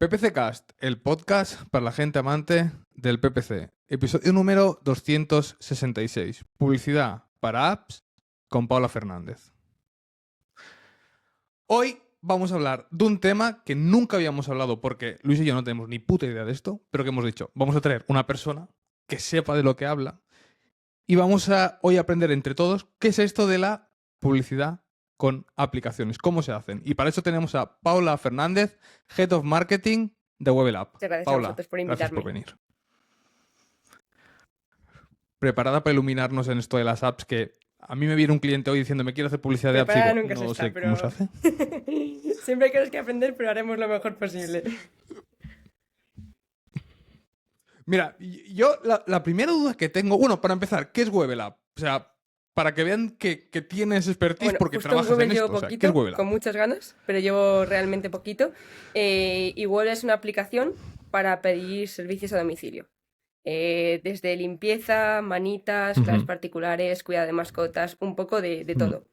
PPC Cast, el podcast para la gente amante del PPC. Episodio número 266. Publicidad para apps con Paula Fernández. Hoy vamos a hablar de un tema que nunca habíamos hablado porque Luis y yo no tenemos ni puta idea de esto, pero que hemos dicho, vamos a traer una persona que sepa de lo que habla y vamos a hoy aprender entre todos qué es esto de la publicidad con aplicaciones, cómo se hacen. Y para eso tenemos a Paula Fernández, Head of Marketing de Webel App. Muchas gracias Paula, a vosotros por gracias invitarme. por venir. ¿Preparada para iluminarnos en esto de las apps? Que a mí me viene un cliente hoy diciendo me quiero hacer publicidad de apps y Preparada digo, nunca se no está, sé pero cómo se hace. siempre hay cosas que aprender, pero haremos lo mejor posible. Mira, yo la primera duda que tengo, bueno, para empezar, ¿qué es Webel App? O sea, para que vean que tienes expertise Bueno, porque justo trabajas en Webel en esto. llevo O sea, ¿qué poquito, es Webel App? con muchas ganas, pero llevo realmente poquito. Y Webel es una aplicación para pedir servicios a domicilio. Desde limpieza, manitas, claves particulares, cuidado de mascotas, un poco de todo.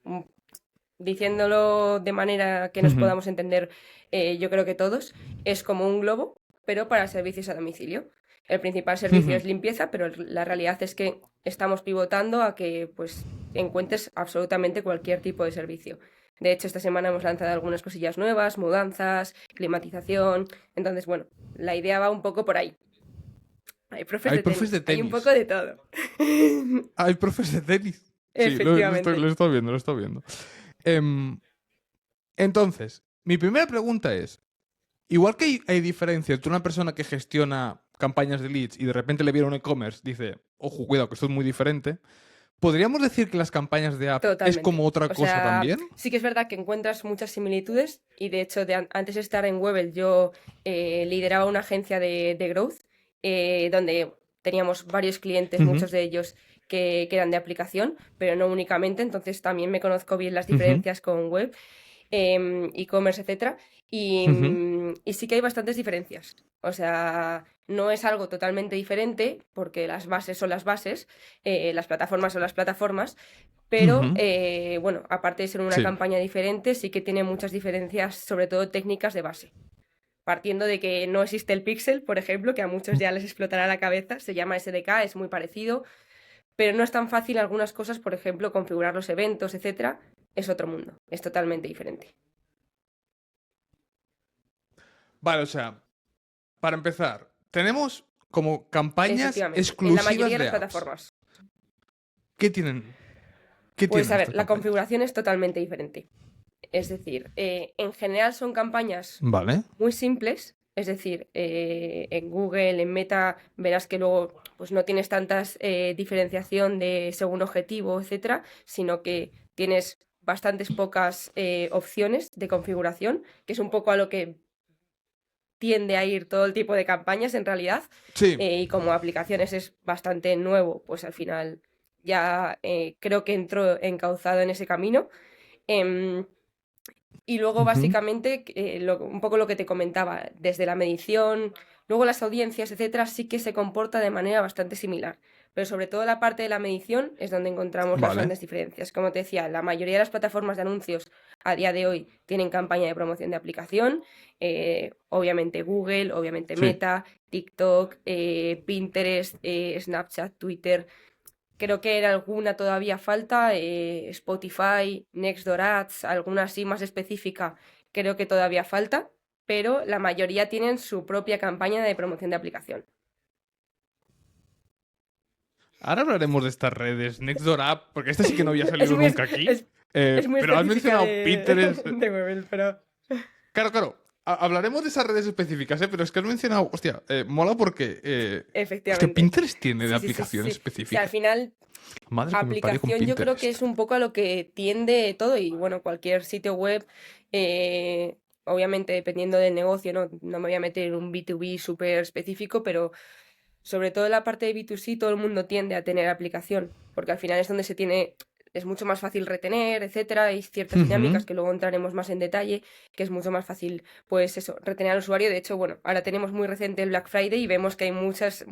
Diciéndolo de manera que nos podamos entender, yo creo que todos, es como un globo, pero para servicios a domicilio. El principal servicio es limpieza, pero la realidad es que estamos pivotando a que pues encuentres absolutamente cualquier tipo de servicio. De hecho, esta semana hemos lanzado algunas cosillas nuevas, mudanzas, climatización. Entonces, bueno, la idea va un poco por ahí. Hay profes de tenis, hay un poco de todo. Hay profes de tenis. Sí, Efectivamente. lo estoy viendo. Entonces, mi primera pregunta es, igual que hay diferencia entre una persona que gestiona campañas de leads y de repente le viene un e-commerce, dice, ojo, cuidado, que esto es muy diferente, ¿podríamos decir que las campañas de app Totalmente. es como otra cosa también? Sí que es verdad que encuentras muchas similitudes y de hecho antes de estar en Webel yo lideraba una agencia de growth donde teníamos varios clientes, muchos de ellos que eran de aplicación, pero no únicamente, entonces también me conozco bien las diferencias con web, e-commerce, etcétera, y sí que hay bastantes diferencias. O sea, no es algo totalmente diferente porque las bases son las bases, las plataformas son las plataformas, pero bueno, aparte de ser una campaña diferente, sí que tiene muchas diferencias, sobre todo técnicas de base. Partiendo de que no existe el pixel, por ejemplo, que a muchos ya les explotará la cabeza, se llama SDK, es muy parecido, pero no es tan fácil algunas cosas, por ejemplo, configurar los eventos, etcétera, es otro mundo, es totalmente diferente. Vale, o sea, para empezar, tenemos como campañas Efectivamente, exclusivas en la mayoría de de las apps. plataformas. ¿Qué tienen? Pues a ver, estas la campañas? configuración es totalmente diferente. Es decir, en general son campañas Vale. muy simples, es decir, en Google, en Meta, verás que luego pues no tienes tantas diferenciación de según objetivo, etcétera, sino que tienes bastantes pocas opciones de configuración, que es un poco a lo que tiende a ir todo el tipo de campañas en realidad. Sí. Y como aplicaciones es bastante nuevo, pues al final ya creo que entró encauzado en ese camino. Y luego, básicamente, un poco lo que te comentaba, desde la medición, luego las audiencias, etcétera, sí que se comporta de manera bastante similar. Pero sobre todo la parte de la medición es donde encontramos las grandes diferencias. Como te decía, la mayoría de las plataformas de anuncios a día de hoy tienen campaña de promoción de aplicación. Obviamente Google, obviamente Meta, TikTok, Pinterest, Snapchat, Twitter. Creo que en alguna todavía falta, Spotify, Nextdoor Ads, alguna así más específica, creo que todavía falta, pero la mayoría tienen su propia campaña de promoción de aplicación. Ahora hablaremos de estas redes, Nextdoor App, porque esta sí que no había salido nunca aquí. Es muy pero has específica mencionado Pinterest. de Webel, pero... Claro. Hablaremos de esas redes específicas, pero es que has mencionado, hostia, mola porque Efectivamente. hostia, Pinterest tiene de Sí, aplicación sí. específica. O sea, al final, Madre que me parió con aplicación yo creo que Pinterest. es un poco a lo que tiende todo y bueno, cualquier sitio web, obviamente dependiendo del negocio, no me voy a meter en un B2B súper específico, pero sobre todo en la parte de B2C todo el mundo tiende a tener aplicación, porque al final es donde es mucho más fácil retener, etcétera. Hay ciertas dinámicas que luego entraremos más en detalle, que es mucho más fácil, pues eso, retener al usuario. De hecho, bueno, ahora tenemos muy reciente el Black Friday y vemos que hay muchas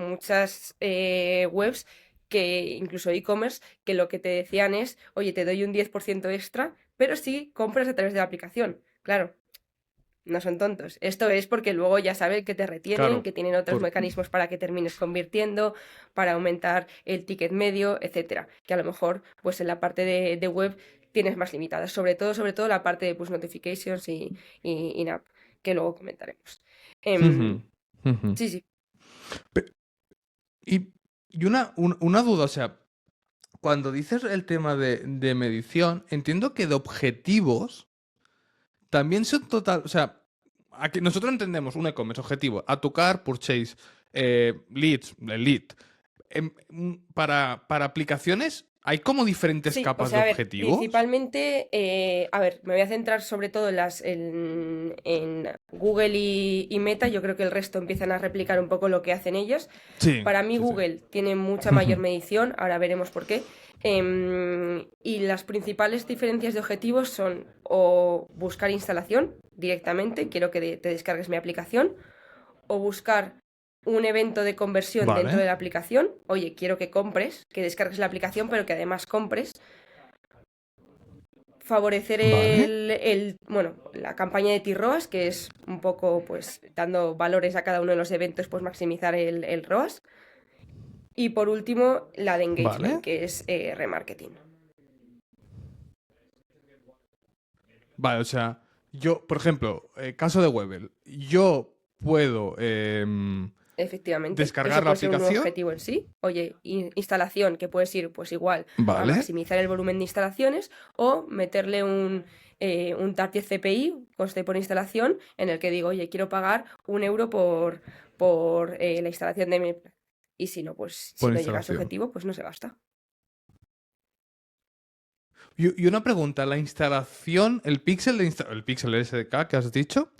webs que incluso e-commerce, que lo que te decían es, oye, te doy un 10% extra, pero sí compras a través de la aplicación. Claro, no son tontos. Esto es porque luego ya saben que te retienen, Claro, que tienen otros por- mecanismos para que termines convirtiendo, para aumentar el ticket medio, etcétera. Que a lo mejor, pues en la parte de web tienes más limitadas. Sobre todo la parte de push notifications y in-app, que luego comentaremos. Ujú, ujú. Sí, sí. Pe- Y, y una duda, o sea, cuando dices el tema de medición, entiendo que de objetivos también son total, o sea, aquí nosotros entendemos un e-commerce objetivo, add to cart, purchase, leads, el lead. Para aplicaciones hay como diferentes Sí, o capas de sea, a ver, objetivos. principalmente, a ver, me voy a centrar sobre todo en Google y Meta. Yo creo que el resto empiezan a replicar un poco lo que hacen ellos. Sí, Para mí sí, sí. Google tiene mucha mayor medición, ahora veremos por qué. Y las principales diferencias de objetivos son o buscar instalación directamente, quiero que te descargues mi aplicación, o buscar un evento de conversión dentro Vale, de la aplicación. Oye, quiero que compres, que descargues la aplicación, pero que además compres. Favorecer vale, bueno, la campaña de T-ROAS, que es un poco, pues, dando valores a cada uno de los eventos, pues maximizar el ROAS. Y por último, la de engagement, vale. que es remarketing. Vale, o sea, yo, por ejemplo, caso de Webel, yo puedo Efectivamente, eso descargar la puede ser un aplicación, objetivo en sí. Oye, instalación, que puedes ir pues igual a vale, maximizar el volumen de instalaciones o meterle un target CPI, coste por instalación, en el que digo, oye, quiero pagar 1 euro por la instalación de mi... Y si no, pues si por no llega a su instalación. objetivo, pues no se gasta. Y una pregunta, la instalación, el píxel SDK que has dicho,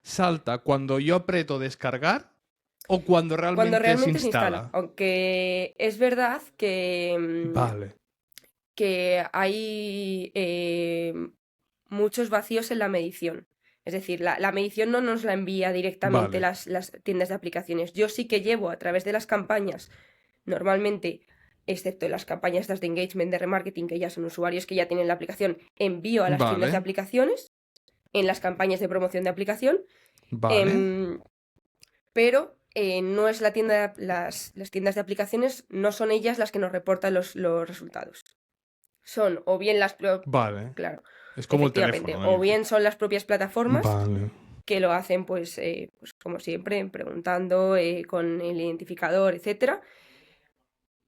¿salta cuando yo aprieto descargar o cuando Cuando realmente se realmente se instala, instala? aunque es verdad Vale, que hay muchos vacíos en la medición. Es decir, la medición no nos la envía directamente vale, las tiendas de aplicaciones. Yo sí que llevo a través de las campañas, normalmente, excepto en las campañas estas de engagement, de remarketing, que ya son usuarios que ya tienen la aplicación, envío a las tiendas de vale, aplicaciones en las campañas de promoción de aplicación, vale, em, pero no es la tienda, las tiendas de aplicaciones no son ellas las que nos reportan los resultados. Son o bien vale. claro, Es como el efectivamente, teléfono. o bien son las propias plataformas Vale, que lo hacen, pues como siempre, preguntando con el identificador, etcétera.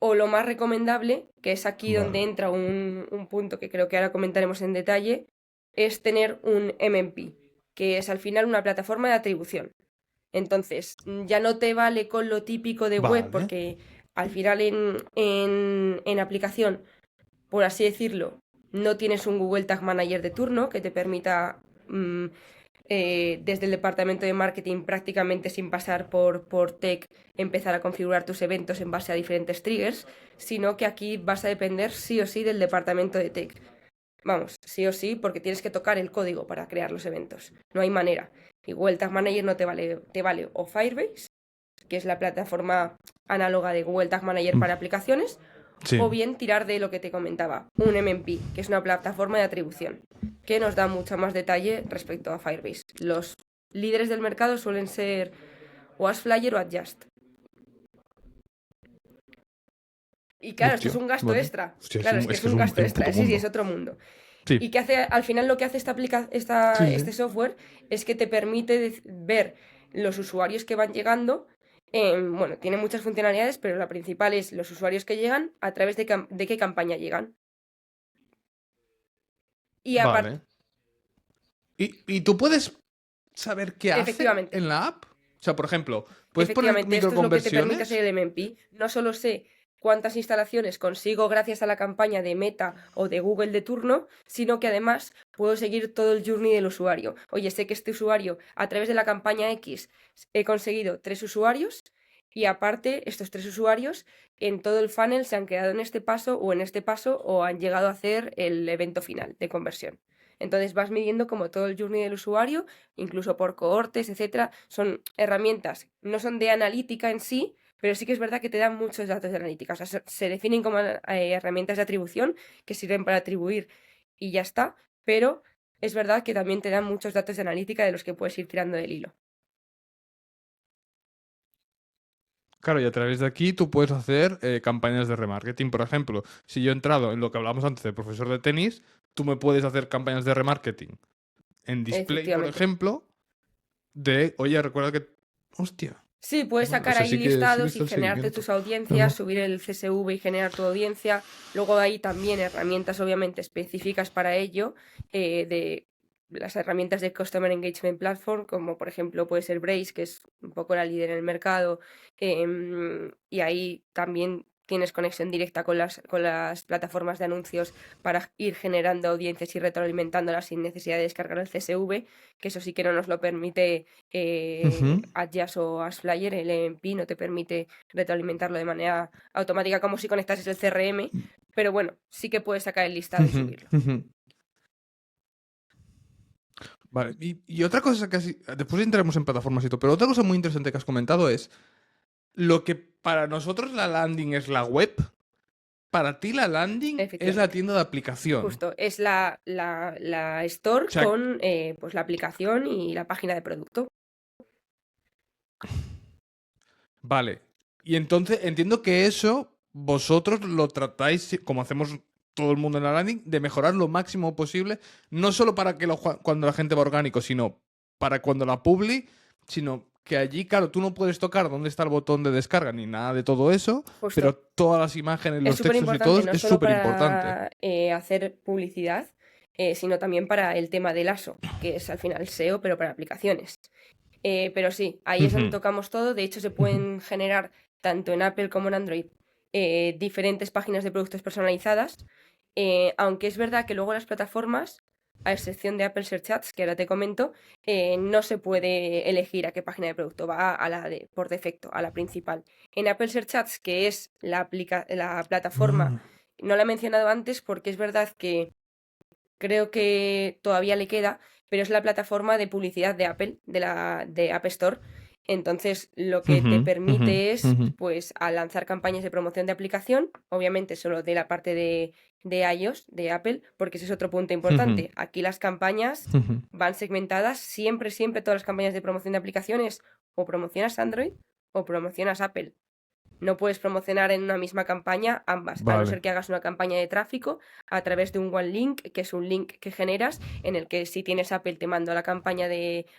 O lo más recomendable, que es aquí donde vale, entra un punto que creo que ahora comentaremos en detalle, es tener un MMP, que es al final una plataforma de atribución. Entonces, ya no te vale con lo típico de web, vale, porque al final en aplicación, por así decirlo, no tienes un Google Tag Manager de turno que te permita desde el departamento de marketing prácticamente sin pasar por tech empezar a configurar tus eventos en base a diferentes triggers, sino que aquí vas a depender sí o sí del departamento de tech. Vamos, sí o sí, porque tienes que tocar el código para crear los eventos. No hay manera. Y Google Tag Manager no te vale o Firebase, que es la plataforma análoga de Google Tag Manager para aplicaciones, sí. o bien tirar de lo que te comentaba, un MMP, que es una plataforma de atribución, que nos da mucho más detalle respecto a Firebase. Los líderes del mercado suelen ser o AskFlyer o Adjust. Y claro, esto es Hostia, un gasto vale. extra. Hostia, Claro, es que es es que es un gasto un extra. puto Sí, sí, es mundo. otro mundo. Sí, Y que hace, al final lo que hace sí, este sí. software es que te permite ver los usuarios que van llegando. Bueno, tiene muchas funcionalidades, pero la principal es los usuarios que llegan a través de qué campaña llegan. Y aparte, Vale. ¿Y tú puedes saber qué hace efectivamente, en la app? O sea, por ejemplo, ¿puedes poner efectivamente, esto es lo que te permite hacer microconversiones? el MMP. No solo sé cuántas instalaciones consigo gracias a la campaña de Meta o de Google de turno, sino que además puedo seguir todo el journey del usuario. Oye, sé que este usuario, a través de la campaña X, he conseguido 3 usuarios y aparte, estos 3 usuarios en todo el funnel se han quedado en este paso o en este paso o han llegado a hacer el evento final de conversión. Entonces vas midiendo como todo el journey del usuario, incluso por cohortes, etcétera. Son herramientas, no son de analítica en sí, pero sí que es verdad que te dan muchos datos de analítica. O sea, se definen como herramientas de atribución que sirven para atribuir y ya está, pero es verdad que también te dan muchos datos de analítica de los que puedes ir tirando del hilo. Claro, y a través de aquí tú puedes hacer campañas de remarketing. Por ejemplo, si yo he entrado en lo que hablábamos antes de profesor de tenis, tú me puedes hacer campañas de remarketing en display, por Efectivamente. ejemplo, de, oye, recuerda que... Hostia. Sí, puedes Bueno, sacar eso ahí sí que listados y está el generarte seguimiento. tus audiencias, Ajá. subir el CSV y generar tu audiencia. Luego hay también herramientas obviamente específicas para ello, de las herramientas de Customer Engagement Platform, como por ejemplo puede ser Braze, que es un poco la líder en el mercado, y ahí también tienes conexión directa con las plataformas de anuncios para ir generando audiencias y retroalimentándolas sin necesidad de descargar el CSV, que eso sí que no nos lo permite Ujú, AdJazz o AdFlyer. El EMP no te permite retroalimentarlo de manera automática como si conectases el CRM, pero bueno, sí que puedes sacar el listado y ujú, subirlo. ujú. Vale, y otra cosa que así, después entraremos en plataformas y todo, pero otra cosa muy interesante que has comentado es lo que para nosotros la landing es la web, para ti la landing es la Efectivamente. tienda de aplicación. Justo, es la store O sea, con pues la aplicación y la página de producto. vale. Y entonces entiendo que eso vosotros lo tratáis, como hacemos todo el mundo en la landing, de mejorar lo máximo posible, no solo para que cuando la gente va orgánico, sino para cuando la publi, sino que allí, claro, tú no puedes tocar dónde está el botón de descarga ni nada de todo eso, pero Justo. todas las imágenes, Es los súper textos y importante, todo no es solo súper importante. para hacer publicidad, sino también para el tema del ASO, que es al final SEO, pero para aplicaciones. Pero sí, ahí es donde Ujú, tocamos todo. De hecho, se ujú, pueden generar tanto en Apple como en Android diferentes páginas de productos personalizadas, aunque es verdad que luego las plataformas, a excepción de Apple Search Ads, que ahora te comento, no se puede elegir a qué página de producto va, a la de por defecto, a la principal. En Apple Search Ads, que es la plataforma, Ah, no la he mencionado antes porque es verdad que creo que todavía le queda, pero es la plataforma de publicidad de Apple, de App Store. Entonces, lo que ujú, te ujú, permite es, ujú, pues, al lanzar campañas de promoción de aplicación, obviamente solo de la parte de iOS, de Apple, porque ese es otro punto ujú, importante. Aquí las campañas ujú. van segmentadas, siempre, siempre todas las campañas de promoción de aplicaciones o promocionas Android o promocionas Apple. No puedes promocionar en una misma campaña ambas, a no Vale. ser que hagas una campaña de tráfico a través de un One Link, que es un link que generas en el que si tienes Apple te mando a la campaña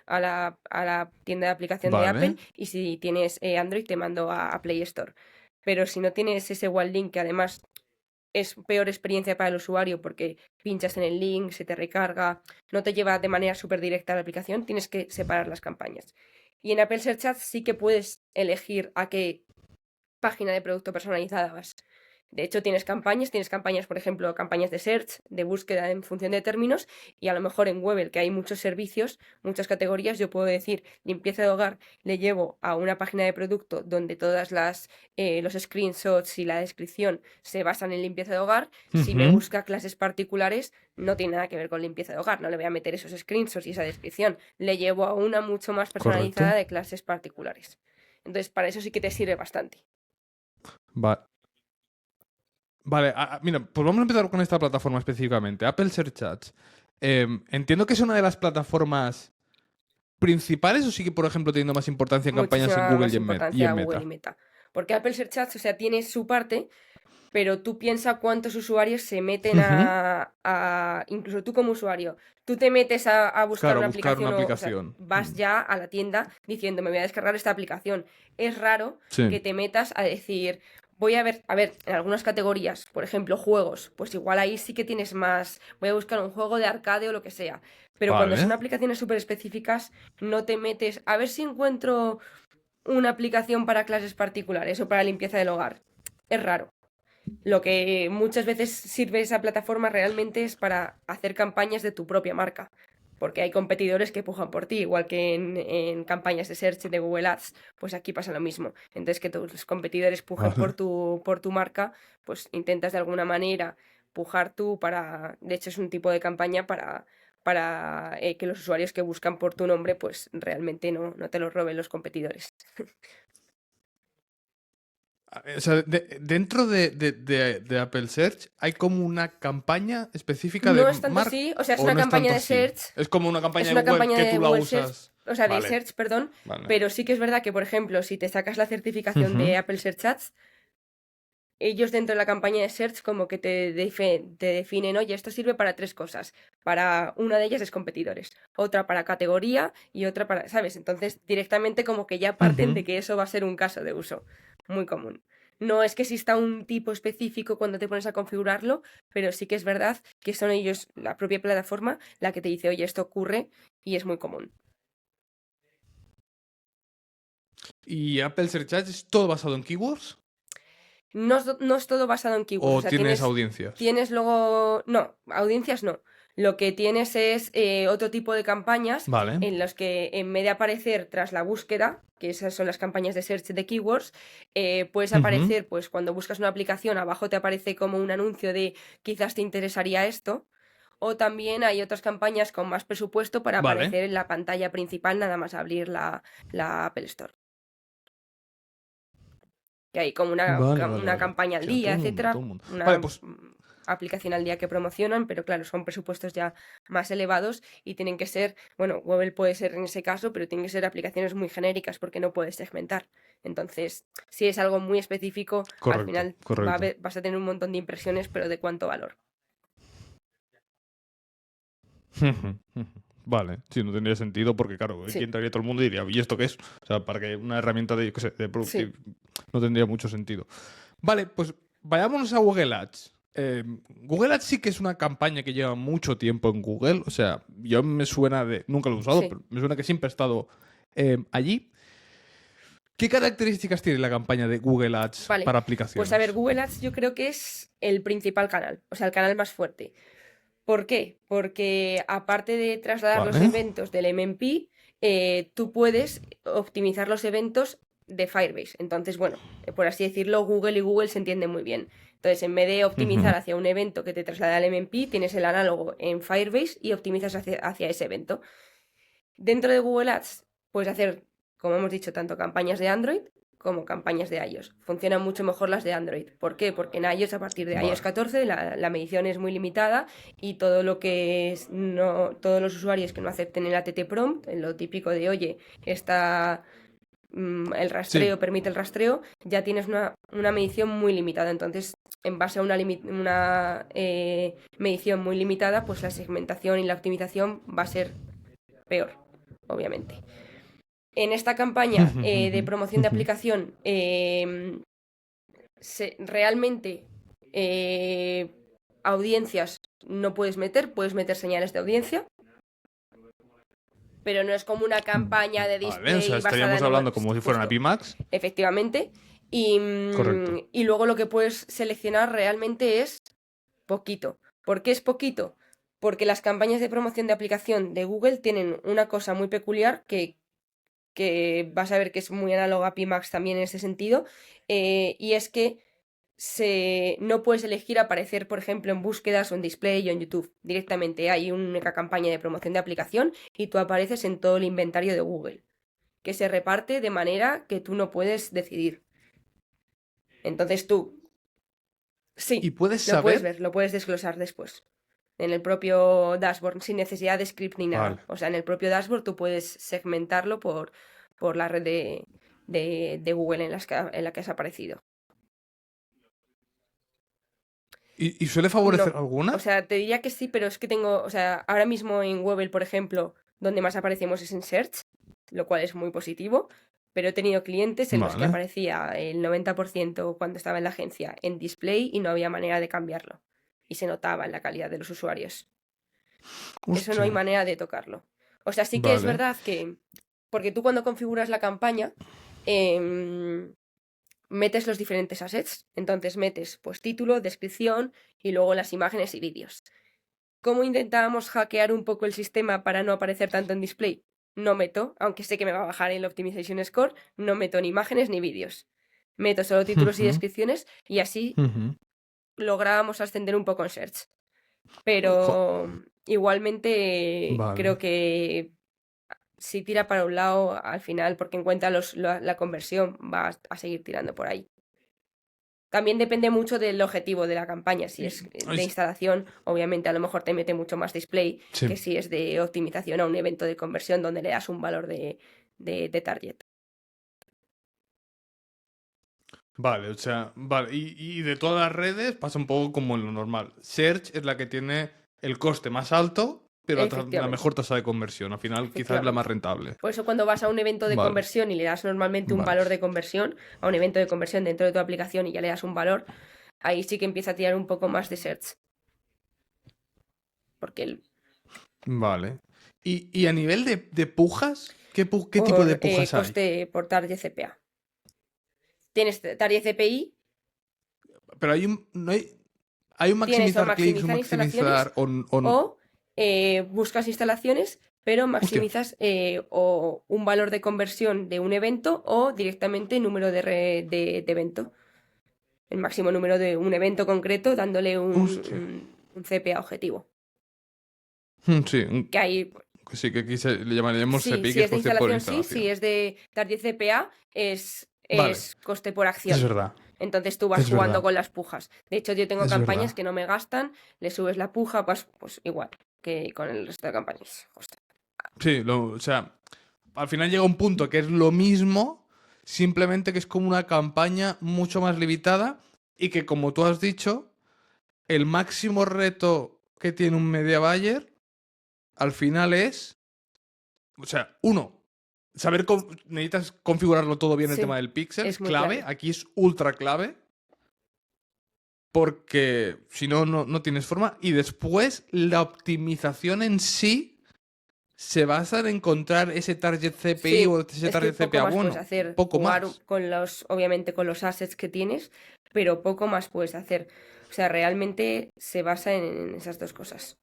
a la tienda de aplicación de Apple, Vale. y si tienes Android te mando a Play Store. Pero si no tienes ese One Link, que además es peor experiencia para el usuario porque pinchas en el link, se te recarga, no te lleva de manera súper directa a la aplicación, tienes que separar las campañas. Y en Apple Search Ads sí que puedes elegir a qué página de producto personalizadas. De hecho, tienes campañas, por ejemplo, campañas de search, de búsqueda en función de términos, y a lo mejor en Webel, que hay muchos servicios, muchas categorías, yo puedo decir limpieza de hogar, le llevo a una página de producto donde todas los screenshots y la descripción se basan en limpieza de hogar. Si me Ujú. busca clases particulares, no tiene nada que ver con limpieza de hogar, no le voy a meter esos screenshots y esa descripción, le llevo a una mucho más personalizada Correcto. de clases particulares. Entonces, para eso sí que te sirve bastante. Vale, mira, pues vamos a empezar con esta plataforma específicamente, Apple Search Ads. Entiendo que es una de las plataformas principales o sigue, por ejemplo, teniendo más importancia en campañas en Muchísima Google más y importancia en a Google y Meta. Meta. Porque Apple Search Ads, o sea, tiene su parte, pero tú piensas cuántos usuarios se meten Ujú. incluso tú como usuario, tú te metes a buscar Claro, una buscar una aplicación, o sea, aplicación. vas ya a la tienda diciendo, me voy a descargar esta aplicación. Es raro Sí. que te metas a decir, voy a ver, en algunas categorías, por ejemplo, juegos, pues igual ahí sí que tienes más, voy a buscar un juego de arcade o lo que sea. Pero cuando son Vale. aplicaciones súper específicas, no te metes a ver si encuentro una aplicación para clases particulares o para limpieza del hogar. Es raro. Lo que muchas veces sirve esa plataforma realmente es para hacer campañas de tu propia marca, porque hay competidores que pujan por ti, igual que en campañas de search de Google Ads, pues aquí pasa lo mismo. Entonces, que tus competidores pujen Vale. por tu marca, pues intentas de alguna manera pujar tú para, de hecho es un tipo de campaña para que los usuarios que buscan por tu nombre, pues realmente no te los roben los competidores. O sea, dentro de Apple Search hay como una campaña específica de No es tanto Mark así, o sea, es o una no es tanto campaña de así. search, Es como una campaña es de una Google campaña que de tú la Google Search, usas. o sea, de Vale, search, perdón, vale. pero sí que es verdad que, por ejemplo, si te sacas la certificación Ujú. de Apple Search Ads, ellos dentro de la campaña de search como que te definen, oye, esto sirve para tres cosas. Para una de ellas es competidores, otra para categoría y otra para, ¿sabes? Entonces directamente como que ya parten de Ujú. que eso va a ser un caso de uso muy común. No es que exista un tipo específico cuando te pones a configurarlo, pero sí que es verdad que son ellos, la propia plataforma, la que te dice, oye, esto ocurre y es muy común. ¿Y Apple Search Ads es todo basado en keywords? No es todo basado en keywords, o ¿O sea, tienes audiencias? tienes luego, no, audiencias no. Lo que tienes es otro tipo de campañas Vale. en los que en vez de aparecer tras la búsqueda, que esas son las campañas de search de keywords, puedes Ujú. aparecer, pues cuando buscas una aplicación, abajo te aparece como un anuncio de quizás te interesaría esto. O también hay otras campañas con más presupuesto para Vale. aparecer en la pantalla principal nada más abrir la Apple Store. Que hay como Vale, vale, una vale. campaña al Hostia, día, todo el mundo, todo etcétera, el mundo. Vale, una pues aplicación al día que promocionan, pero claro, son presupuestos ya más elevados y tienen que ser, bueno, Google puede ser en ese caso, pero tienen que ser aplicaciones muy genéricas porque no puedes segmentar. Entonces, si es algo muy específico, al correcto, final correcto. vas a tener un montón de impresiones, pero ¿de cuánto valor? Vale, sí, no tendría sentido porque, claro, aquí Sí, entraría todo el mundo y diría, ¿y esto qué es? O sea, para que una herramienta de, yo qué sé, de sí. productividad no tendría mucho sentido. Vale, pues vayámonos a Google Ads. Google Ads sí que es una campaña que lleva mucho tiempo en Google. O sea, yo me suena de. Nunca lo he usado, Sí, pero me suena que siempre he estado allí. ¿Qué características tiene la campaña de Google Ads vale. para Pues a ver, aplicaciones? Google Ads yo creo que es el principal canal, o sea, el canal más fuerte. ¿Por qué? Porque aparte de trasladar los Vale. eventos del MMP, tú puedes optimizar los eventos de Firebase. Entonces, bueno, por así decirlo, Google y Google se entienden muy bien. Entonces, en vez de optimizar Ujú. hacia un evento que te traslada al MMP, tienes el análogo en Firebase y optimizas hacia ese evento. Dentro de Google Ads puedes hacer, como hemos dicho, tanto campañas de Android como campañas de iOS. Funcionan mucho mejor las de Android. ¿Por qué? Porque en iOS, a partir de iOS Vale. 14, la medición es muy limitada y todo lo que es, no, todos los usuarios que no acepten el ATT prompt, en lo típico de, oye, está el Sí. rastreo, permite el rastreo, ya tienes una medición muy limitada. Entonces, en base a una medición muy limitada, pues la segmentación y la optimización va a ser peor, obviamente. En esta campaña de promoción de aplicación, realmente eh, audiencias no puedes meter señales de audiencia, pero no es como una campaña de Vale, o sea, display basada estaríamos en hablando como si fueran justo, API Max. efectivamente. Y, Correcto. y luego lo que puedes seleccionar realmente es poquito. ¿Por qué es poquito? Porque las campañas de promoción de aplicación de Google tienen una cosa muy peculiar que vas a ver que es muy análogo a Pimax también en ese sentido, y es que no puedes elegir aparecer, por ejemplo, en búsquedas o en display o en YouTube. Directamente hay una única campaña de promoción de aplicación y tú apareces en todo el inventario de Google, que se reparte de manera que tú no puedes decidir. Entonces tú, Y sí, puedes lo puedes saber. ver, lo puedes desglosar después. En el propio dashboard, sin necesidad de script ni nada. Vale. O sea, en el propio dashboard tú puedes segmentarlo por la red de Google en la que has aparecido. ¿Y suele favorecer No, o alguna? sea, te diría que sí, pero es que tengo, o sea, ahora mismo en Google, por ejemplo, donde más aparecemos es en Search, lo cual es muy positivo, pero he tenido clientes en los que Vale. aparecía el 90% cuando estaba en la agencia en display y no había manera de cambiarlo. Y se notaba en la calidad de los usuarios. Eso no hay Hostia. manera de tocarlo. O sea, sí que es Vale. verdad que, porque tú cuando configuras la campaña, em, metes los diferentes assets. Entonces metes pues título, descripción y luego las imágenes y vídeos. ¿Cómo intentábamos hackear un poco el sistema para no aparecer tanto en display? No meto, aunque sé que me va a bajar el Optimization Score, no meto ni imágenes ni vídeos. Meto solo títulos y Ujú, descripciones y así ujú. lográbamos ascender un poco en Search. Jo, Pero igualmente vale. creo que si tira para un lado, al final, porque en cuenta la conversión, va a seguir tirando por ahí. También depende mucho del objetivo de la campaña. Si es de instalación, obviamente a lo mejor te mete mucho más display Sí. que si es de optimización a un evento de conversión donde le das un valor de target. Vale, o sea, vale. Y de todas las redes pasa un poco como en lo normal. Search es la que tiene el coste más alto, pero la Efectivamente. mejor tasa de conversión. Al final quizás es la más rentable. Por eso cuando vas a un evento de Vale. conversión y le das normalmente un Vale. valor de conversión, a un evento de conversión dentro de tu aplicación y ya le das un valor, ahí sí que empieza a tirar un poco más de search. Porque Vale. ¿Y a nivel de pujas? ¿Qué tipo de pujas hay? coste por target CPA. Tienes target CPI, Pero hay un tienes o maximizar clics, un maximizar maximizar o buscas instalaciones, pero maximizas o un valor de conversión de un evento o directamente número de evento. El máximo número de un evento concreto dándole un CPA objetivo. Sí, Que ahí, que sí, que aquí le llamaríamos sí, CPI, si que es de coste por instalación, sí, instalación. si es de target CPA, es Vale. coste por acción. Es verdad. Entonces tú vas Es jugando verdad. con las pujas. De hecho, yo tengo Es campañas verdad. que no me gastan, le subes la puja, pues igual que con el resto de campañas. Justo. Sí, o sea, al final llega un punto que es lo mismo, simplemente que es como una campaña mucho más limitada y que, como tú has dicho, el máximo reto que tiene un media buyer al final es, o sea, uno, necesitas configurarlo todo bien el Sí, tema del pixel, es muy clave, clave. aquí es ultra clave, porque si no, no tienes forma. Y después, la optimización en sí se basa en encontrar ese target CPI Sí, o ese es target que poco CPA más puedes bueno. hacer. Poco Jugar más. obviamente con los assets que tienes, pero poco más puedes hacer. O sea, realmente se basa en esas dos cosas.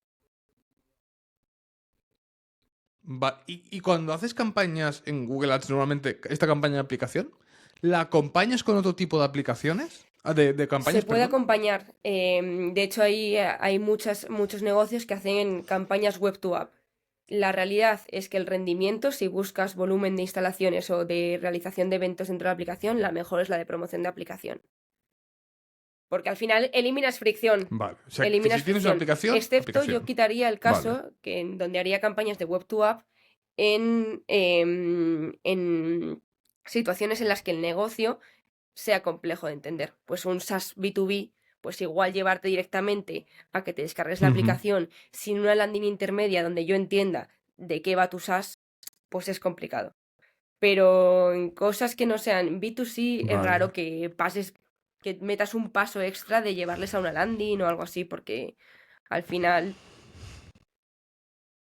Y cuando haces campañas en Google Ads, normalmente, esta campaña de aplicación, ¿la acompañas con otro tipo de aplicaciones? De campañas, Se puede perdón. acompañar. De hecho, hay muchos negocios que hacen campañas web to app. La realidad es que el rendimiento, si buscas volumen de instalaciones o de realización de eventos dentro de la aplicación, la mejor es la de promoción de aplicación. Porque al final eliminas fricción. Vale. O sea, que Eliminas si tienes una fricción. Excepto aplicación. yo quitaría el caso Vale. en donde haría campañas de web to app en situaciones en las que el negocio sea complejo de entender. Pues un SaaS B2B, pues igual llevarte directamente a que te descargues la aplicación sin una landing intermedia donde yo entienda de qué va tu SaaS, pues es complicado. Pero en cosas que no sean B2C es Vale. raro que metas un paso extra de llevarles a una landing o algo así, porque al final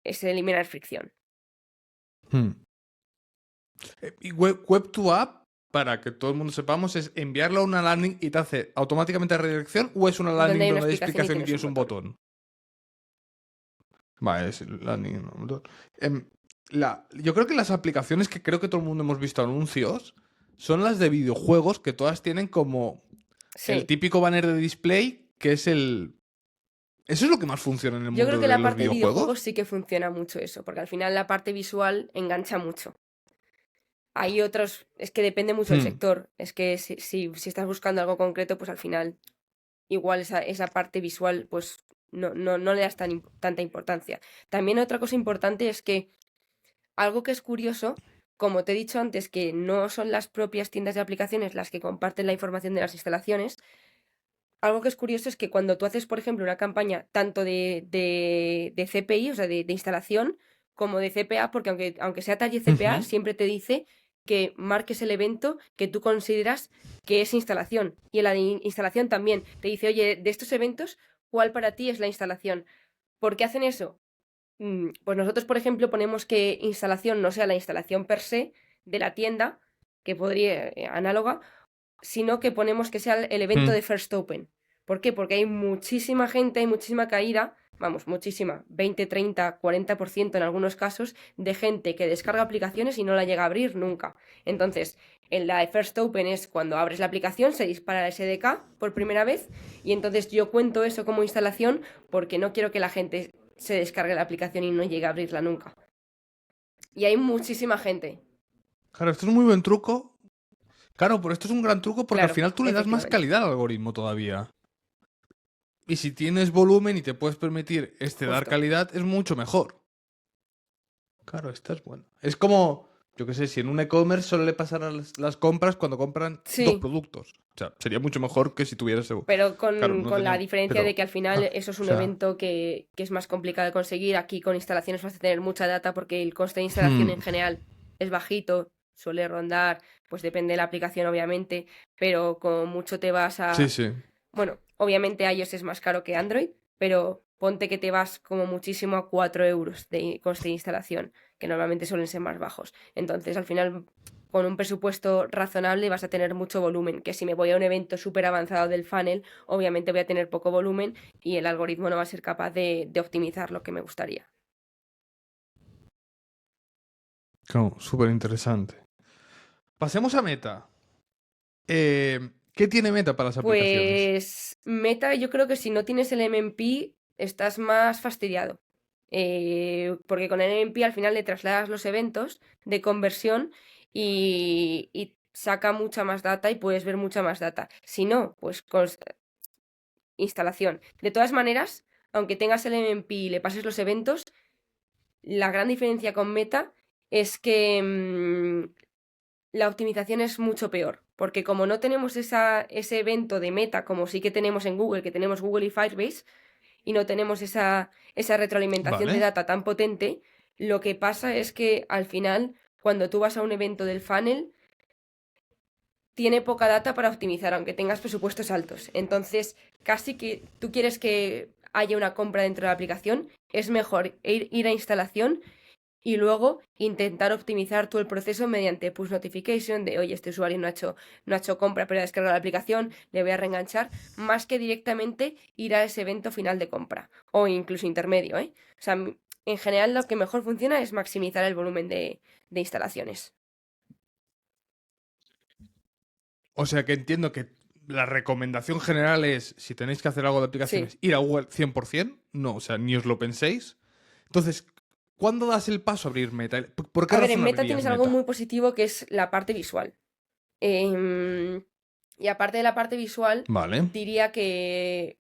es eliminar fricción. Y web to app, para que todo el mundo sepamos, es enviarlo a una landing y te hace automáticamente la redirección, o es una landing donde hay explicación y tienes un botón. Vale, es landing, no, botón. Yo creo que las aplicaciones que creo que todo el mundo hemos visto anuncios son las de videojuegos, que todas tienen como Sí. el típico banner de display, que es el... ¿Eso es lo que más funciona en el mundo Yo creo que de la los parte de videojuegos? videojuegos sí que funciona mucho eso, porque al final la parte visual engancha mucho. Hay otros, es que depende mucho del sector. Es que si estás buscando algo concreto, pues al final igual esa parte visual pues no le das tanta importancia. También otra cosa importante es que algo que es curioso, como te he dicho antes, que no son las propias tiendas de aplicaciones las que comparten la información de las instalaciones. Algo que es curioso es que cuando tú haces, por ejemplo, una campaña tanto de CPI, o sea, de instalación, como de CPA, porque aunque sea talle CPA, siempre te dice que marques el evento que tú consideras que es instalación. Y en la de instalación también te dice, oye, de estos eventos, ¿cuál para ti es la instalación? ¿Por qué hacen eso? Pues nosotros, por ejemplo, ponemos que instalación no sea la instalación per se de la tienda, que podría análoga, sino que ponemos que sea el evento de First Open. ¿Por qué? Porque hay muchísima gente, hay muchísima caída, vamos, muchísima, 20, 30, 40% en algunos casos, de gente que descarga aplicaciones y no la llega a abrir nunca. Entonces, en la de First Open es cuando abres la aplicación, se dispara el SDK por primera vez, y entonces yo cuento eso como instalación porque no quiero que la gente se descargue la aplicación y no llegue a abrirla nunca. Y hay muchísima gente. Claro, esto es muy buen truco. Claro, pero esto es un gran truco porque al Claro, final tú le das más efectivamente. calidad al algoritmo todavía. Y si tienes volumen y te puedes permitir dar Justo. calidad, es mucho mejor. Claro, esta es buena. Es como, yo qué sé, si en un e-commerce suele pasar a las compras cuando compran dos Sí, productos. O sea, sería mucho mejor que si tuvieras... pero Claro, con, no con la tenía... diferencia de Pero... que al final Ah, eso es o un sea... evento que es más complicado de conseguir. Aquí con instalaciones vas a tener mucha data porque el coste de instalación hmm, en general es bajito, suele rondar, pues depende de la aplicación obviamente, pero con mucho te vas sí, a... sí. Bueno, obviamente iOS es más caro que Android, pero ponte que te vas como muchísimo a 4 euros de coste de instalación, que normalmente suelen ser más bajos. Entonces, al final, con un presupuesto razonable vas a tener mucho volumen, que si me voy a un evento súper avanzado del funnel, obviamente voy a tener poco volumen y el algoritmo no va a ser capaz de optimizar lo que me gustaría. Claro, súper interesante. Pasemos a Meta. ¿Qué tiene Meta para las aplicaciones? Pues Meta, yo creo que si no tienes el MMP, estás más fastidiado. Porque con el MMP al final le trasladas los eventos de conversión y saca mucha más data y puedes ver mucha más data. Si no, pues con instalación. De todas maneras, aunque tengas el MMP y le pases los eventos, la gran diferencia con Meta es que la optimización es mucho peor, porque como no tenemos ese evento de meta, como sí que tenemos en Google, que tenemos Google y Firebase, y no tenemos esa retroalimentación de ¿Vale? data tan potente, lo que pasa es que al final, cuando tú vas a un evento del funnel, tiene poca data para optimizar, aunque tengas presupuestos altos. Entonces, casi que tú quieres que haya una compra dentro de la aplicación, es mejor ir a instalación y luego intentar optimizar todo el proceso mediante push notification de, oye, este usuario no ha hecho compra, pero ha descargado la aplicación, le voy a reenganchar, más que directamente ir a ese evento final de compra o incluso intermedio, ¿eh? O sea, en general lo que mejor funciona es maximizar el volumen de instalaciones. O sea que entiendo que la recomendación general es, si tenéis que hacer algo de Sí. aplicaciones, ir a Google 100%. No, o sea, ni os lo penséis. Entonces, ¿cuándo das el paso a abrir Meta? ¿Por qué A ver, en razón Meta abrirías tienes algo Meta? muy positivo que es la parte visual. Y aparte de la parte visual, Vale. diría que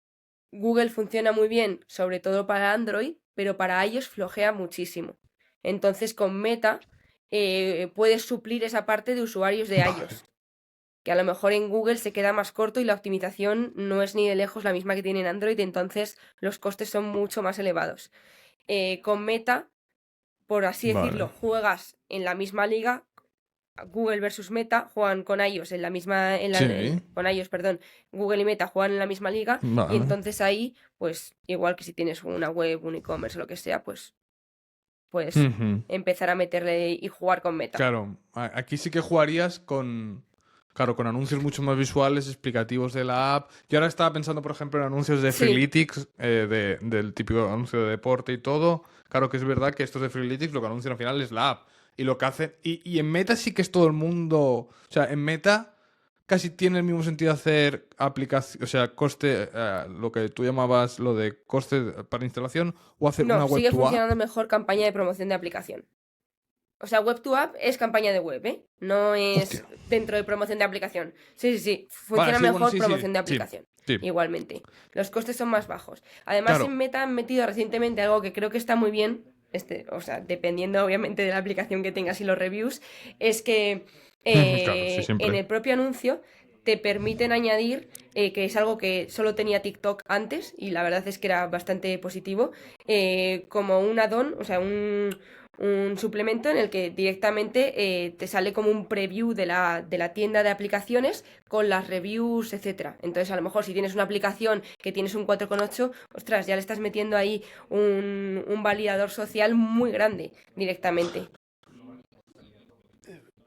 Google funciona muy bien, sobre todo para Android, pero para iOS flojea muchísimo. Entonces, con Meta puedes suplir esa parte de usuarios de Vale. iOS, que a lo mejor en Google se queda más corto y la optimización no es ni de lejos la misma que tiene en Android, entonces los costes son mucho más elevados. Con Meta, por así decirlo, Vale. juegas en la misma liga. Google versus Meta juegan con iOS en la misma, Sí. con iOS, perdón, Google y Meta juegan en la misma liga y Vale. entonces ahí, pues igual que si tienes una web, un e-commerce o lo que sea, pues puedes Ujú. empezar a meterle y jugar con Meta. Claro, aquí sí que jugarías claro, con anuncios mucho más visuales, explicativos de la app. Yo ahora estaba pensando, por ejemplo, en anuncios de Sí, Freeletics, del típico anuncio de deporte y todo. Claro que es verdad que estos de Freeletics lo que anuncian al final es la app. Y lo que hace. Y en Meta sí que es todo el mundo. O sea, en Meta casi tiene el mismo sentido hacer aplicación. O sea, coste. Lo que tú llamabas lo de coste para instalación. O hacer una no, web sigue to app. funcionando mejor campaña de promoción de aplicación. O sea, web to app es campaña de web, ¿eh? No Hostia. es dentro de promoción de aplicación. Sí, sí, sí. Vale, Funciona sí, bueno, mejor sí, sí. promoción de Sí. aplicación. Sí. Igualmente. Los costes son más bajos. Además, Claro. en Meta han metido recientemente algo que creo que está muy bien. O sea, dependiendo obviamente de la aplicación que tengas y los reviews, es que Claro, sí, en siempre. el propio anuncio te permiten añadir, que es algo que solo tenía TikTok antes, y la verdad es que era bastante positivo, como un add-on, o sea, un suplemento en el que directamente te sale como un preview de la tienda de aplicaciones con las reviews, etcétera. Entonces, a lo mejor si tienes una aplicación que tienes un 4,8, ostras, ya le estás metiendo ahí un validador social muy grande directamente.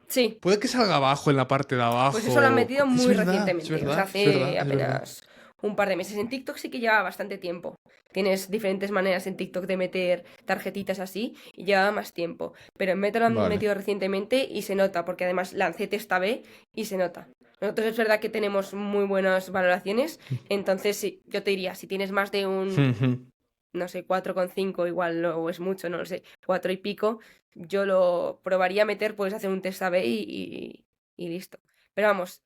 Sí, Puede que salga abajo en la parte de pues eso lo han abajo. metido Es muy verdad, es recientemente, o sea, verdad, es verdad, hace es verdad. apenas un par de meses. En TikTok sí que lleva bastante tiempo. Tienes diferentes maneras en TikTok de meter tarjetitas así y lleva más tiempo. Pero en Meta lo han Vale. metido recientemente y se nota, porque además lancé testa B y se nota. Nosotros es verdad que tenemos muy buenas valoraciones, entonces sí, yo te diría, si tienes más de un, no sé, 4,5 igual o es mucho, no lo sé, 4 y pico, yo lo probaría a meter, puedes hacer un test A/B y listo. Pero vamos,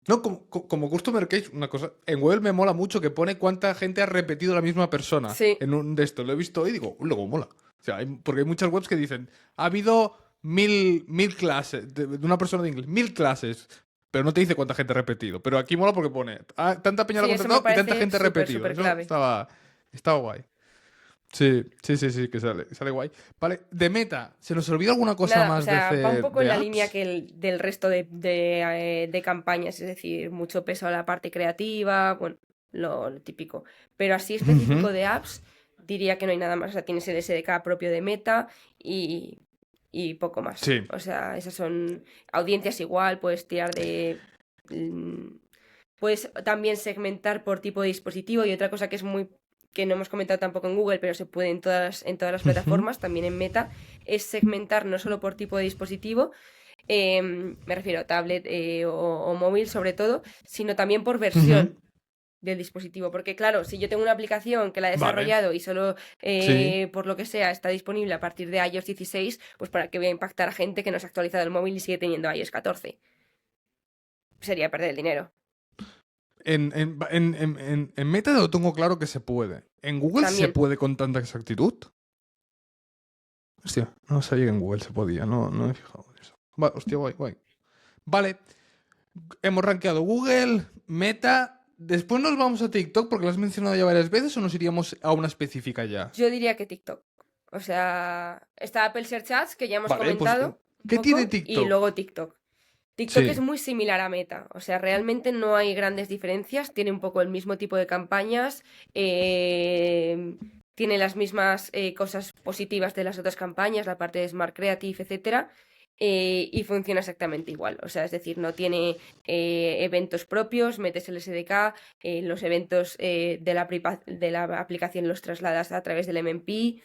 No, como Customer Case, una cosa. En Google me mola mucho que pone cuánta gente ha repetido la misma persona sí, en un de estos. Lo he visto hoy y digo, luego mola. O sea, porque hay muchas webs que dicen, ha habido mil clases, de una persona de inglés, 1000 clases, pero no te dice cuánta gente ha repetido. Pero aquí mola porque pone, tanta peña lo ha sí, eso me contratado y tanta parece gente ha súper, repetido. súper Eso clave. estaba guay. Sí, sí, sí, sí, que sale guay. Vale, de Meta, ¿se nos olvida alguna cosa Nada, o más de sea, va un hacer poco en de la línea apps? que del resto de campañas, es decir, mucho peso a la parte creativa, bueno, lo típico. Pero así Ujú. específico de apps, diría que no hay nada más. O sea, tienes el SDK propio de Meta y, y poco más. Sí. O sea, esas son audiencias igual, puedes tirar de... mm, Puedes también segmentar por tipo de dispositivo y otra cosa que es muy que no hemos comentado tampoco en Google, pero se puede en todas las Ujú. plataformas, también en Meta, es segmentar no solo por tipo de dispositivo, me refiero a tablet o móvil sobre todo, sino también por Ujú. versión del dispositivo. Porque claro, si yo tengo una aplicación que la he Vale. desarrollado y solo Sí. por lo que sea está disponible a partir de iOS 16, pues para qué voy a impactar a gente que no se ha actualizado el móvil y sigue teniendo iOS 14. Sería perder el dinero. En Meta lo tengo claro que se puede. ¿En Google se También. puede con tanta exactitud? Hostia, no sabía que en Google se podía, no me he fijado en eso. Hostia, guay, guay. Vale, hemos rankeado Google, Meta. Después nos vamos a TikTok porque lo has mencionado ya varias veces o nos iríamos a una específica ya. Yo diría que TikTok. O sea, está Apple Search Ads, que ya hemos Vale, pues comentado un ¿qué tiene poco, y TikTok? luego TikTok. TikTok es Sí, muy similar a Meta, o sea, realmente no hay grandes diferencias, tiene un poco el mismo tipo de campañas, tiene las mismas cosas positivas de las otras campañas, la parte de Smart Creative, etcétera, y funciona exactamente igual, o sea, es decir, no tiene eventos propios, metes el SDK, los eventos de la aplicación los trasladas a través del MMP,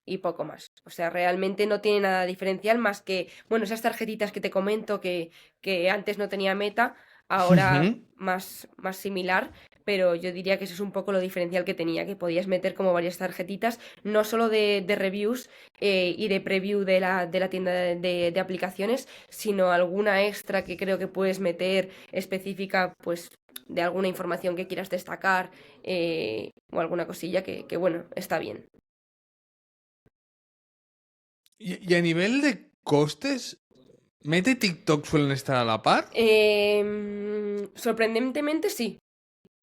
y poco más. O sea, realmente no tiene nada diferencial más que, bueno, esas tarjetitas que te comento que antes no tenía Meta, ahora Ujú. más similar, pero yo diría que eso es un poco lo diferencial que tenía, que podías meter como varias tarjetitas, no solo de reviews y de preview de la tienda de aplicaciones, sino alguna extra que creo que puedes meter específica, pues de alguna información que quieras destacar o alguna cosilla que bueno, está bien. Y a nivel de costes, ¿Meta y TikTok suelen estar a la par? Sorprendentemente sí.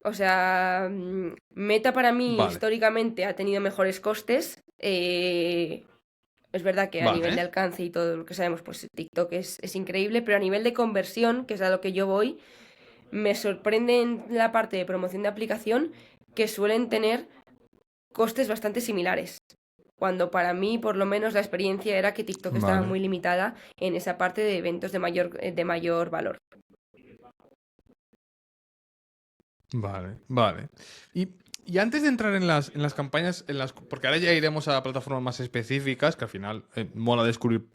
O sea, Meta para mí Vale, históricamente ha tenido mejores costes. Es verdad que a nivel de vale. alcance y todo lo que sabemos, pues TikTok es increíble, pero a nivel de conversión, que es a lo que yo voy, me sorprende en la parte de promoción de aplicación que suelen tener costes bastante similares. Cuando para mí, por lo menos, la experiencia era que TikTok estaba Vale, muy limitada en esa parte de eventos de mayor valor. vale. Y antes de entrar en las campañas, porque ahora ya iremos a plataformas más específicas, que al final mola descubrir.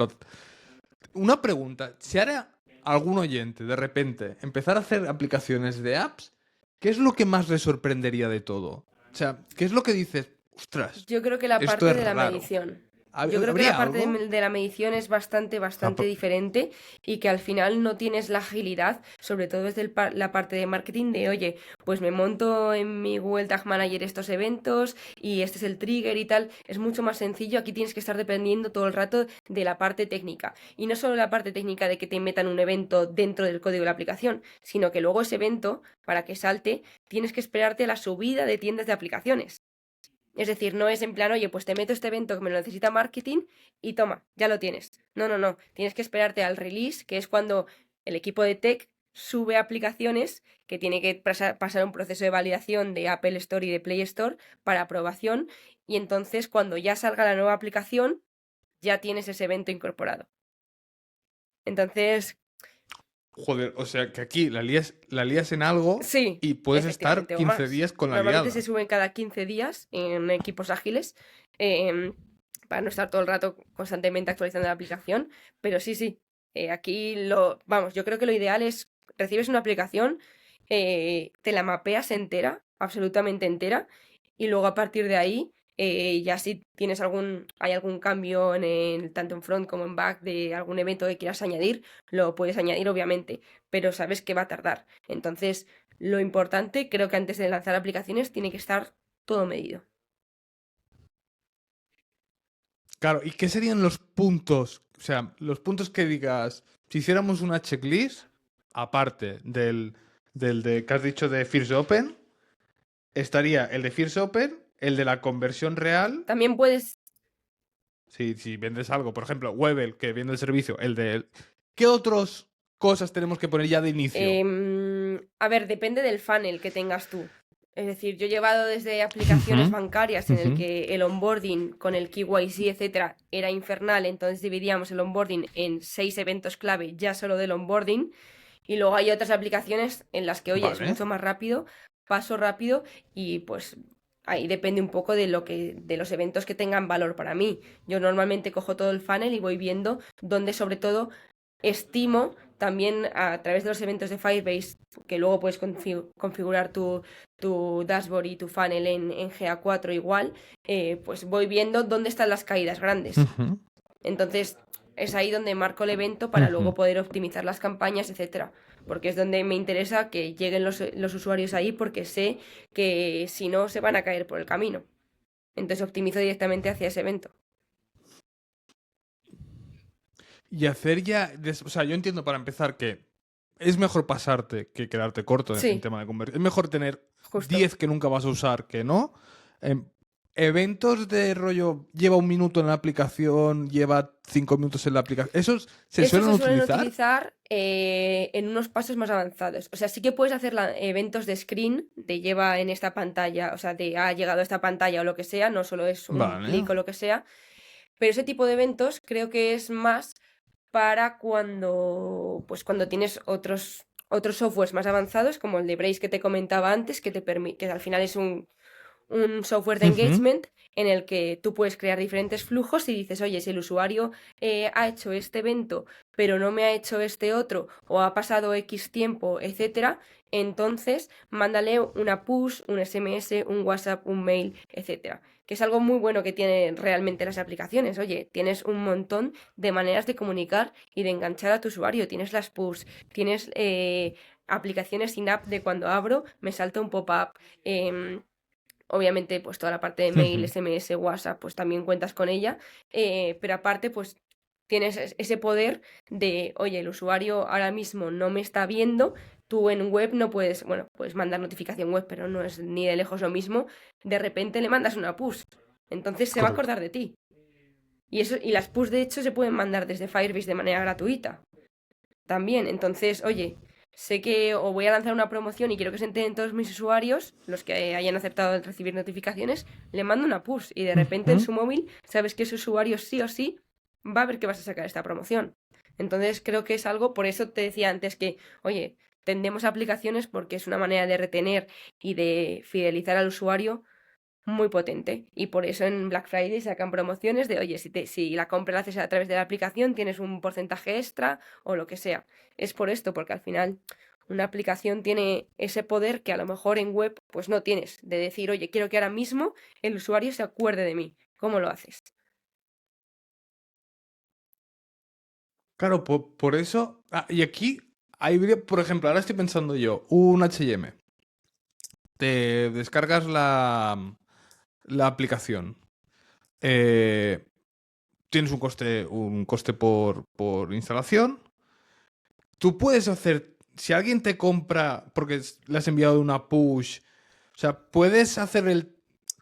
Una pregunta, si ahora algún oyente de repente empezar a hacer aplicaciones de apps, ¿qué es lo que más le sorprendería de todo? O sea, ¿qué es lo que dices? Ostras, Yo creo que la esto parte es de la raro. medición. Yo creo que la ¿Habría parte algo? de la medición es bastante, O sea, bastante diferente y que al final no tienes la agilidad, sobre todo desde la parte de marketing de, oye, pues me monto en mi Google Tag Manager estos eventos y este es el trigger y tal. Es mucho más sencillo. Aquí tienes que estar dependiendo todo el rato de la parte técnica. Y no solo la parte técnica de que te metan un evento dentro del código de la aplicación, sino que luego ese evento, para que salte, tienes que esperarte a la subida de tiendas de aplicaciones. Es decir, no es en plan, oye, pues te meto este evento que me lo necesita marketing y toma, ya lo tienes. No, no, no. Tienes que esperarte al release, que es cuando el equipo de tech sube aplicaciones que tiene que pasar un proceso de validación de Apple Store y de Play Store para aprobación. Y entonces, cuando ya salga la nueva aplicación, ya tienes ese evento incorporado. Entonces, joder, o sea, que aquí la lías en algo sí, y puedes estar efectivamente, o 15 más. días con la Normalmente se liada. suben cada 15 días en equipos ágiles em, para no estar todo el rato constantemente actualizando la aplicación. Pero sí, sí, aquí vamos, yo creo que lo ideal es, recibes una aplicación, te la mapeas entera, absolutamente entera, y luego a partir de ahí Ya si tienes hay algún cambio tanto en front como en back de algún evento que quieras añadir, lo puedes añadir obviamente, pero sabes que va a tardar. Entonces, lo importante, creo que antes de lanzar aplicaciones tiene que estar todo medido. Claro, ¿y qué serían los puntos? O sea, los puntos que digas, si hiciéramos una checklist, aparte del de que has dicho de First Open, estaría el de First Open, el de la conversión real. También puedes... Si vendes algo, por ejemplo, Webel, que vende el servicio, el de... ¿Qué otras cosas tenemos que poner ya de inicio? A ver, depende del funnel que tengas tú. Es decir, yo he llevado desde aplicaciones bancarias en el que el onboarding con el KYC, etcétera, era infernal, entonces dividíamos el onboarding en 6 eventos clave ya solo del onboarding. Y luego hay otras aplicaciones en las que, oye, es Vale. mucho más rápido, paso rápido y pues ahí depende un poco de de los eventos que tengan valor para mí. Yo normalmente cojo todo el funnel y voy viendo dónde sobre todo estimo también a través de los eventos de Firebase, que luego puedes configurar tu dashboard y tu funnel en GA4 igual, pues voy viendo dónde están las caídas grandes. Entonces es ahí donde marco el evento para luego poder optimizar las campañas, etcétera. Porque es donde me interesa que lleguen los usuarios ahí, porque sé que si no se van a caer por el camino. Entonces optimizo directamente hacia ese evento. Y hacer ya... O sea, yo entiendo para empezar que es mejor pasarte que quedarte corto Sí. en tema de conversión. Es mejor tener Justo. 10 que nunca vas a usar que no. Eventos de rollo, lleva 1 minuto en la aplicación, lleva 5 minutos en la aplicación. ¿Esos se suelen utilizar en unos pasos más avanzados. O sea, sí que puedes hacer eventos de screen, de lleva en esta pantalla, o sea, de ha llegado a esta pantalla o lo que sea, no solo es un clic o lo que sea. Pero ese tipo de eventos creo que es más para cuando tienes otros softwares más avanzados, como el de Braze que te comentaba antes, que al final es un software de engagement en el que tú puedes crear diferentes flujos y dices, oye, si el usuario ha hecho este evento, pero no me ha hecho este otro, o ha pasado X tiempo, etcétera, entonces mándale una push, un SMS, un WhatsApp, un mail, etcétera. Que es algo muy bueno que tienen realmente las aplicaciones. Oye, tienes un montón de maneras de comunicar y de enganchar a tu usuario. Tienes las push, tienes aplicaciones in-app de cuando abro, me salta un pop-up. Obviamente, pues toda la parte de mail, SMS, WhatsApp, pues también cuentas con ella. Pero aparte, pues tienes ese poder de, oye, el usuario ahora mismo no me está viendo. Tú en web no puedes, bueno, puedes mandar notificación web, pero no es ni de lejos lo mismo. De repente le mandas una push. Entonces se va a acordar de ti. Y las push, de hecho, se pueden mandar desde Firebase de manera gratuita. También. Entonces, oye, sé que o voy a lanzar una promoción y quiero que se enteren todos mis usuarios, los que hayan aceptado recibir notificaciones, le mando una push y de repente en su móvil sabes que ese usuario sí o sí va a ver que vas a sacar esta promoción. Entonces creo que es algo, por eso te decía antes que, oye, tendemos a aplicaciones porque es una manera de retener y de fidelizar al usuario muy potente. Y por eso en Black Friday sacan promociones de, oye, si la compra la haces a través de la aplicación, tienes un porcentaje extra o lo que sea. Es por esto, porque al final una aplicación tiene ese poder que a lo mejor en web pues no tienes, de decir, oye, quiero que ahora mismo el usuario se acuerde de mí. ¿Cómo lo haces? Claro, por eso... y aquí, por ejemplo, ahora estoy pensando yo, un H&M. Te descargas la aplicación. Tienes un coste por instalación. Tú puedes hacer, si alguien te compra porque le has enviado una push, o sea, puedes hacer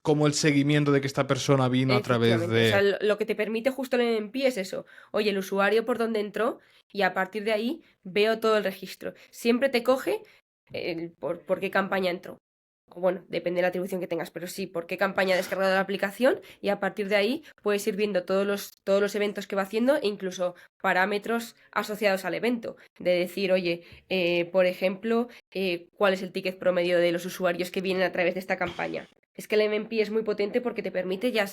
como el seguimiento de que esta persona vino a través de... O sea, lo que te permite justo el MMP es eso. Oye, el usuario por dónde entró y a partir de ahí veo todo el registro. Siempre te coge por qué campaña entró. O bueno, depende de la atribución que tengas, pero sí, por qué campaña ha descargado la aplicación y a partir de ahí puedes ir viendo todos los eventos que va haciendo e incluso parámetros asociados al evento. De decir, oye, por ejemplo, cuál es el ticket promedio de los usuarios que vienen a través de esta campaña. Es que el MMP es muy potente porque te permite, ya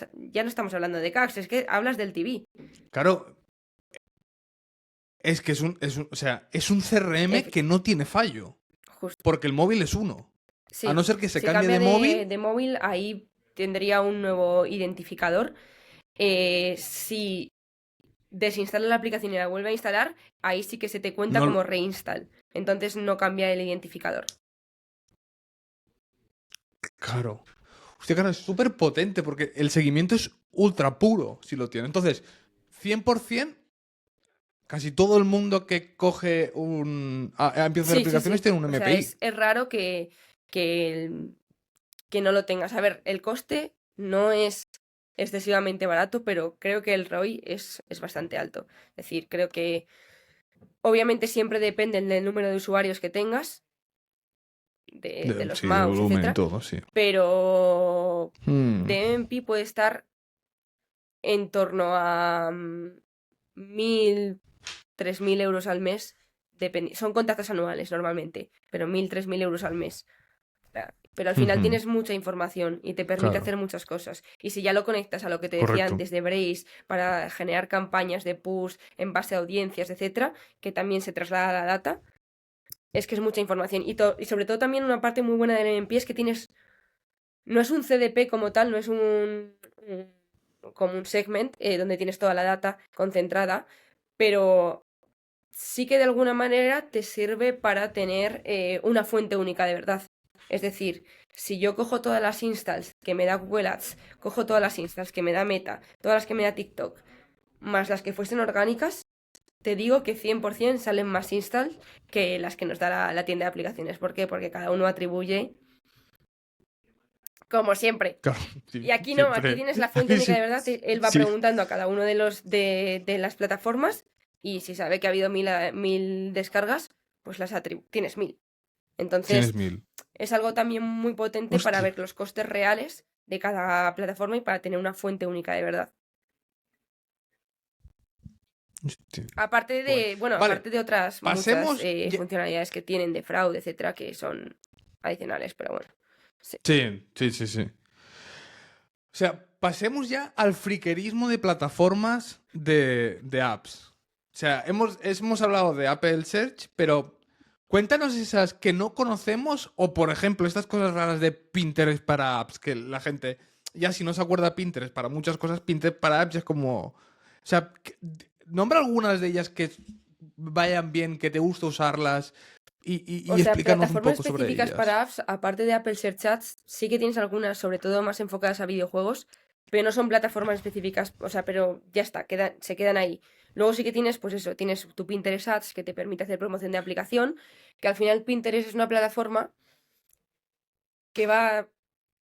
no estamos hablando de CACs, es que hablas del TV. Claro, es que es un CRM que no tiene fallo. Justo. Porque el móvil es uno. Sí. A no ser que se si cambie cambia de móvil. De móvil, ahí tendría un nuevo identificador. Si desinstala la aplicación y la vuelve a instalar, ahí sí que se te cuenta No, como reinstall. Entonces no cambia el identificador. claro. Hostia, claro, es súper potente porque el seguimiento es ultra puro si lo tiene. Entonces, 100%, casi todo el mundo que coge empieza a hacer Sí, sí, aplicaciones sí. tiene un O sea, MPI. es raro que, que no lo tengas. A ver, el coste no es excesivamente barato, pero creo que el ROI es bastante alto. Es decir, creo que obviamente siempre depende del número de usuarios que tengas, de los Sí, del mouse, volumen y etcétera, todo, sí. pero Hmm. de MMP puede estar en torno a 1.000, 3.000 euros al mes. Son contratos anuales normalmente, pero 1.000, 3.000 euros al mes. Pero al final Ujú. tienes mucha información y te permite Claro, hacer muchas cosas. Y si ya lo conectas a lo que te decía correcto. antes de Braze para generar campañas de push en base a audiencias, etcétera, que también se traslada a la data, es que es mucha información. Y sobre todo también una parte muy buena del MMP es que tienes, no es un CDP como tal, no es como un segment donde tienes toda la data concentrada, pero sí que de alguna manera te sirve para tener una fuente única de verdad. Es decir, si yo cojo todas las installs que me da Google Ads, cojo todas las installs que me da Meta, todas las que me da TikTok, más las que fuesen orgánicas, te digo que 100% salen más installs que las que nos da la tienda de aplicaciones. ¿Por qué? Porque cada uno atribuye, como siempre. Claro, Y sí, aquí no, aquí siempre. tienes la fuente Aquí única de sí. verdad. Él va Sí, preguntando a cada uno de las plataformas y si sabe que ha habido 1.000 descargas, pues tienes 1.000. tienes Entonces, 1000. es algo también muy potente para Hostia. ver los costes reales de cada plataforma y para tener una fuente única de verdad. Hostia. Aparte Guay. de, bueno, Vale, aparte de otras muchas pasemos. funcionalidades que tienen de fraude, etcétera, que son adicionales, pero bueno. Sí. Sí, sí, sí, sí. O sea, pasemos ya al friquerismo de plataformas de apps. O sea, hemos hablado de Apple Search, pero cuéntanos esas que no conocemos o, por ejemplo, estas cosas raras de Pinterest para apps, que la gente, ya si no se acuerda Pinterest para muchas cosas, Pinterest para apps es como... O sea, nombra algunas de ellas que vayan bien, que te gusta usarlas O y sea, explícanos un plataformas poco sobre específicas ellas. para apps, aparte de Apple Search Ads, sí que tienes algunas, sobre todo más enfocadas a videojuegos, pero no son plataformas específicas, o sea, pero ya está, se quedan ahí. Luego sí que tienes, pues eso, tienes tu Pinterest Ads que te permite hacer promoción de aplicación, que al final Pinterest es una plataforma que va,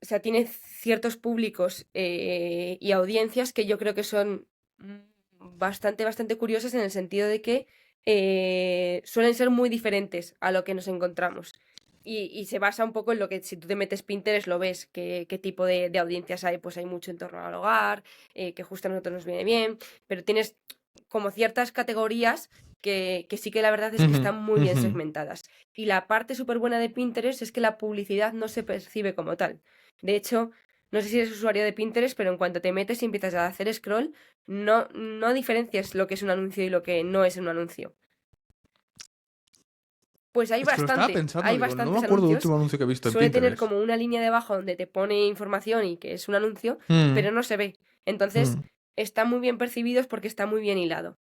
o sea, tiene ciertos públicos y audiencias que yo creo que son bastante, bastante curiosas en el sentido de que suelen ser muy diferentes a lo que nos encontramos. Y se basa un poco en lo que si tú te metes Pinterest lo ves, qué tipo de audiencias hay, pues hay mucho en torno al hogar, que justo a nosotros nos viene bien, pero tienes como ciertas categorías que sí que la verdad es que Ujú, están muy bien ujú. segmentadas. Y la parte súper buena de Pinterest es que la publicidad no se percibe como tal. De hecho, no sé si eres usuario de Pinterest, pero en cuanto te metes y empiezas a hacer scroll, no diferencias lo que es un anuncio y lo que no es un anuncio. Pues Es que lo estaba pensando, hay digo, no me bastantes acuerdo del anuncios. último anuncio que he visto en Suele tener Pinterest. como una línea debajo donde te pone información y que es un anuncio, Mm, pero no se ve. Entonces, mm, están muy bien percibidos porque está muy bien hilado.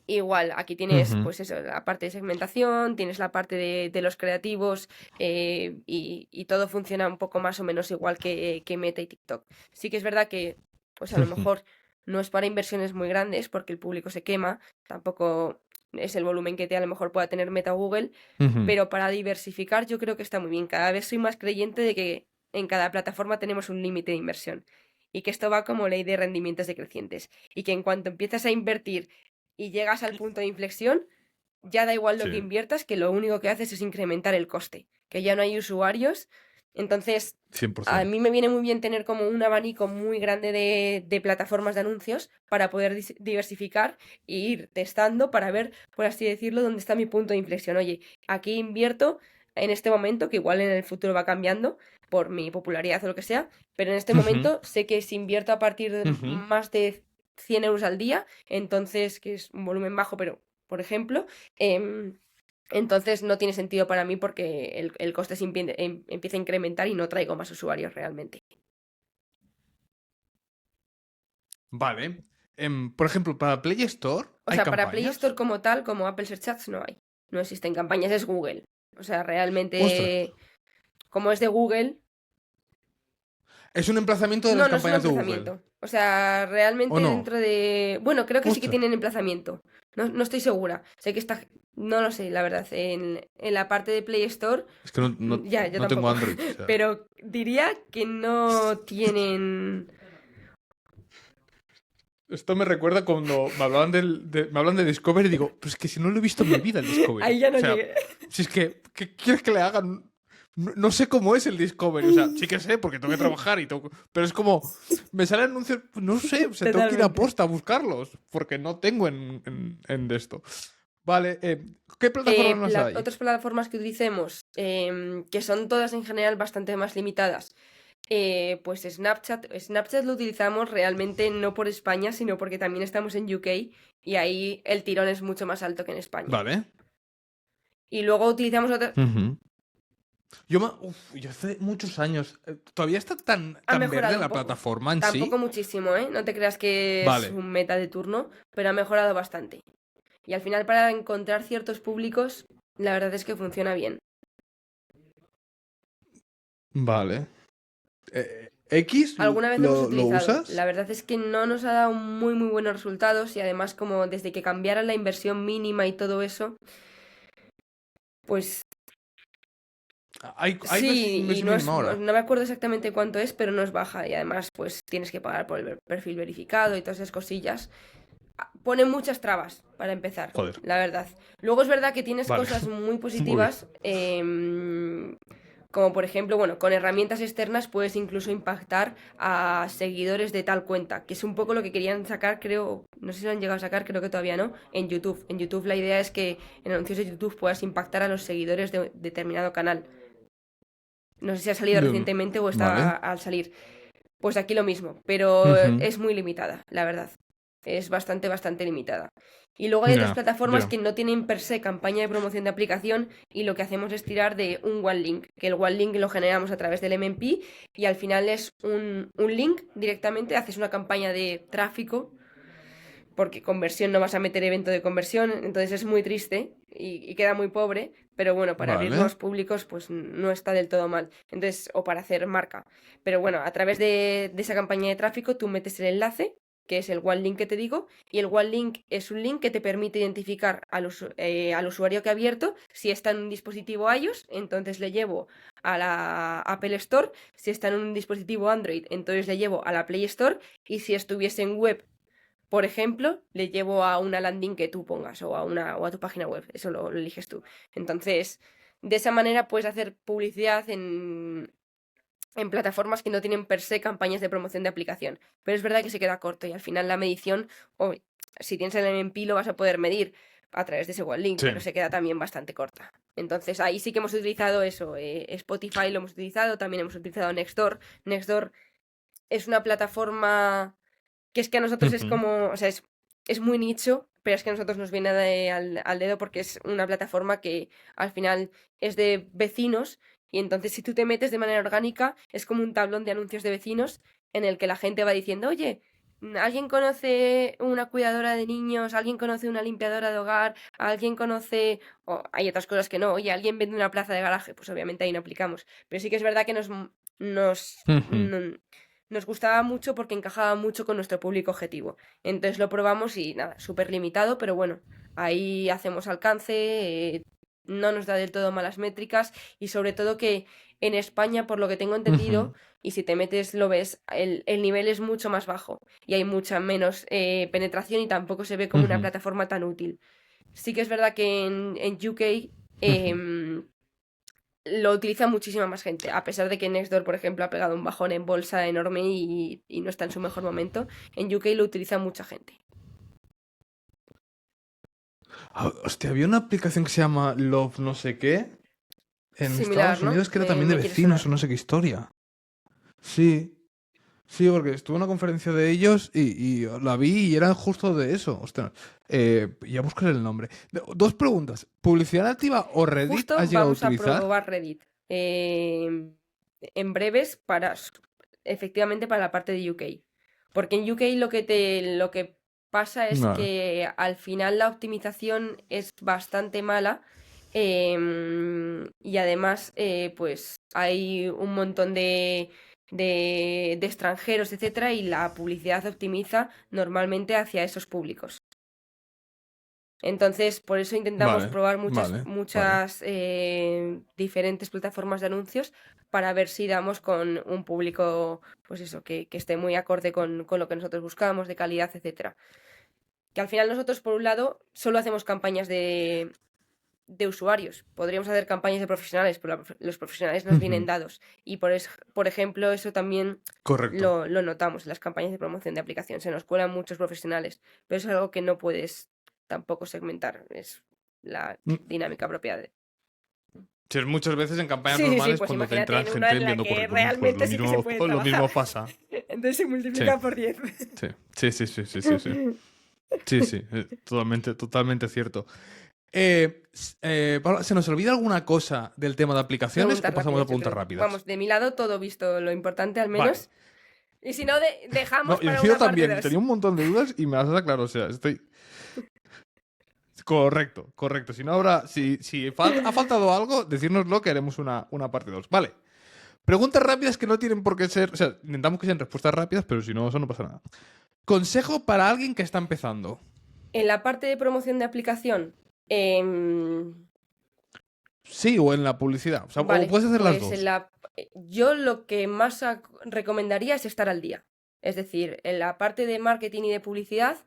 Igual, aquí tienes, ujú. pues eso, la parte de segmentación, tienes la parte de los creativos y todo funciona un poco más o menos igual que Meta y TikTok. Sí que es verdad que, pues a lo mejor no es para inversiones muy grandes porque el público se quema, tampoco es el volumen que a lo mejor pueda tener Meta o Google, Ujú. pero para diversificar yo creo que está muy bien. Cada vez soy más creyente de que en cada plataforma tenemos un límite de inversión y que esto va como ley de rendimientos decrecientes y que en cuanto empiezas a invertir y llegas al punto de inflexión, ya da igual lo que Sí, inviertas, que lo único que haces es incrementar el coste, que ya no hay usuarios. Entonces, a 100%. mí me viene muy bien tener como un abanico muy grande de plataformas de anuncios para poder diversificar e ir testando para ver, por así decirlo, dónde está mi punto de inflexión. Oye, aquí invierto en este momento, que igual en el futuro va cambiando por mi popularidad o lo que sea, pero en este Ujú, momento sé que si invierto a partir de ujú. más de 100 euros al día, entonces, que es un volumen bajo, pero por ejemplo, em, Entonces no tiene sentido para mí porque el coste empieza a incrementar y no traigo más usuarios realmente. Vale. Por ejemplo, para Play Store O hay sea, para Play campañas. Store como tal, como Apple Search Ads, no hay. No existen campañas, es Google. O sea, Ostras, realmente, como es de Google, es un emplazamiento de las no, no es un campañas de Google. emplazamiento. O sea, ¿O realmente no? dentro de... Bueno, creo que sí que Ostras. tienen emplazamiento. No, no estoy segura. Sé que está... No lo sé, la verdad. En la parte de Play Store, Es que ya, yo no tengo tampoco. Android. O sea. Pero diría que no tienen... Esto me recuerda cuando me hablaban me hablan de Discovery y digo, pues es que si no lo he visto en mi vida el Discovery. Ahí ya O no sea, llegué. si es que, ¿qué quieres que le hagan? No sé cómo es el Discovery. O sea, sí que sé, porque tengo que trabajar y tengo. Pero es como, me salen anuncios, no sé, o sea, tengo que ir a Totalmente. posta a buscarlos, porque no tengo en de esto. Vale, ¿qué plataformas más hay? Otras plataformas que utilicemos, que son todas en general bastante más limitadas, pues Snapchat. Snapchat lo utilizamos realmente no por España, sino porque también estamos en UK y ahí el tirón es mucho más alto que en España. Vale. Y luego utilizamos otra... Ujú. Yo hace muchos años. ¿Todavía está Ha tan verde mejorado un la poco. plataforma en Tampoco sí? muchísimo, ¿eh? No te creas que es Vale, un meta de turno, pero ha mejorado bastante. Y al final para encontrar ciertos públicos, la verdad es que funciona bien. vale. ¿X Alguna vez lo hemos lo utilizado. usas? La verdad es que no nos ha dado muy muy buenos resultados y además como desde que cambiaran la inversión mínima y todo eso, pues Hay sí, y versión no es, mínima ahora. no me acuerdo exactamente cuánto es, pero no es baja y además pues tienes que pagar por el perfil verificado y todas esas cosillas. Pone muchas trabas para empezar, Joder. la verdad. Luego es verdad que tienes Vale. cosas muy Muy bien. positivas, como por ejemplo, bueno, con herramientas externas puedes incluso impactar a seguidores de tal cuenta, que es un poco lo que querían sacar, creo, no sé si lo han llegado a sacar, creo que todavía no, en YouTube. En YouTube la idea es que en anuncios de YouTube puedas impactar a los seguidores de determinado canal. No sé si ha salido recientemente o está Vale. al salir. Pues aquí lo mismo, pero Ujú. es muy limitada, la verdad. Es bastante, bastante limitada. Y luego hay otras Ya, plataformas ya. que no tienen per se campaña de promoción de aplicación y lo que hacemos es tirar de un one link, que el one link lo generamos a través del MMP y al final es un link directamente, haces una campaña de tráfico porque conversión no vas a meter evento de conversión, entonces es muy triste y queda muy pobre, pero bueno, para abrir Vale. nuevos públicos pues no está del todo mal, entonces, o para hacer marca. Pero bueno, a través de esa campaña de tráfico tú metes el enlace, que es el one link que te digo, y el one link es un link que te permite identificar al usuario que ha abierto, si está en un dispositivo iOS, entonces le llevo a la Apple Store, si está en un dispositivo Android, entonces le llevo a la Play Store, y si estuviese en web, por ejemplo, le llevo a una landing que tú pongas o a tu página web, eso lo eliges tú. Entonces, de esa manera puedes hacer publicidad en plataformas que no tienen per se campañas de promoción de aplicación. Pero es verdad que se queda corto y al final la medición, o si tienes el MMP lo vas a poder medir a través de ese one link, Sí. pero se queda también bastante corta. Entonces ahí sí que hemos utilizado eso, Spotify lo hemos utilizado, también hemos utilizado Nextdoor. Nextdoor es una plataforma que es que a nosotros es Ujú. como, o sea, es muy nicho, pero es que a nosotros nos viene al dedo porque es una plataforma que al final es de vecinos y entonces si tú te metes de manera orgánica es como un tablón de anuncios de vecinos en el que la gente va diciendo, oye, ¿alguien conoce una cuidadora de niños? ¿Alguien conoce una limpiadora de hogar? ¿Alguien conoce...? O hay otras cosas que no. Oye, ¿alguien vende una plaza de garaje? Pues obviamente ahí no aplicamos. Pero sí que es verdad que nos, Ujú. nos gustaba mucho porque encajaba mucho con nuestro público objetivo. Entonces lo probamos y nada, súper limitado, pero bueno, ahí hacemos alcance, no nos da del todo malas métricas y sobre todo que en España, por lo que tengo entendido, Ujú. y si te metes lo ves, el nivel es mucho más bajo y hay mucha menos penetración y tampoco se ve como una Ujú. plataforma tan útil. Sí que es verdad que en UK Ujú. lo utiliza muchísima más gente, a pesar de que Nextdoor, por ejemplo, ha pegado un bajón en bolsa enorme y no está en su mejor momento. En UK lo utiliza mucha gente. Hostia, había una aplicación que se llama Love no sé qué en Similar, Estados ¿no? Unidos que era también de Me quiere vecinos sonar. o no sé qué historia. Sí, Sí, porque estuve en una conferencia de ellos y la vi y eran justo de eso. Ostras, ya buscaré el nombre. Dos preguntas. ¿Publicidad activa o Reddit Justo has llegado a vamos a utilizar? probar Reddit en breves efectivamente para la parte de UK. Porque en UK lo que pasa es Vale. que al final la optimización es bastante mala y además pues hay un montón de extranjeros, etcétera, y la publicidad optimiza normalmente hacia esos públicos. Entonces, por eso intentamos Vale, probar vale, vale. muchas diferentes plataformas de anuncios para ver si damos con un público, pues eso, que esté muy acorde con lo que nosotros buscamos, de calidad, etcétera. Que al final nosotros, por un lado, solo hacemos campañas de usuarios. Podríamos hacer campañas de profesionales, pero los profesionales nos vienen Ujú. dados. Y por ejemplo, eso también Correcto. lo notamos en las campañas de promoción de aplicación. Se nos cuelan muchos profesionales, pero es algo que no puedes tampoco segmentar. Es la Mm, dinámica propia de... Si es muchas veces en campañas Sí, sí, sí, normales pues cuando te imagínate entran en una gente en la enviando que currículum, pues realmente sí que se puede lo trabajar. mismo pasa. Entonces se Sí, multiplica por 10. sí, sí, sí, sí, sí, sí, sí. Sí, sí, totalmente, totalmente cierto. Paula, ¿se nos olvida alguna cosa del tema de aplicaciones o Preguntas pasamos a rápidas, yo preguntas creo. rápidas? Vamos, de mi lado todo visto, lo importante al Vale. menos. Y si no, No, dejamos y el para mío una parte también. 2. Tenía un montón de dudas y me las has aclarado. O sea, estoy. Correcto, correcto. Si no habrá. Ha faltado algo, decírnoslo que haremos una parte 2. Vale. Preguntas rápidas que no tienen por qué ser. O sea, intentamos que sean respuestas rápidas, pero si no, eso no pasa nada. Consejo para alguien que está empezando. En la parte de promoción de aplicación, Sí, o en la publicidad. O sea, o vale, puedes hacer las pues dos. yo lo que más recomendaría es estar al día. Es decir, en la parte de marketing y de publicidad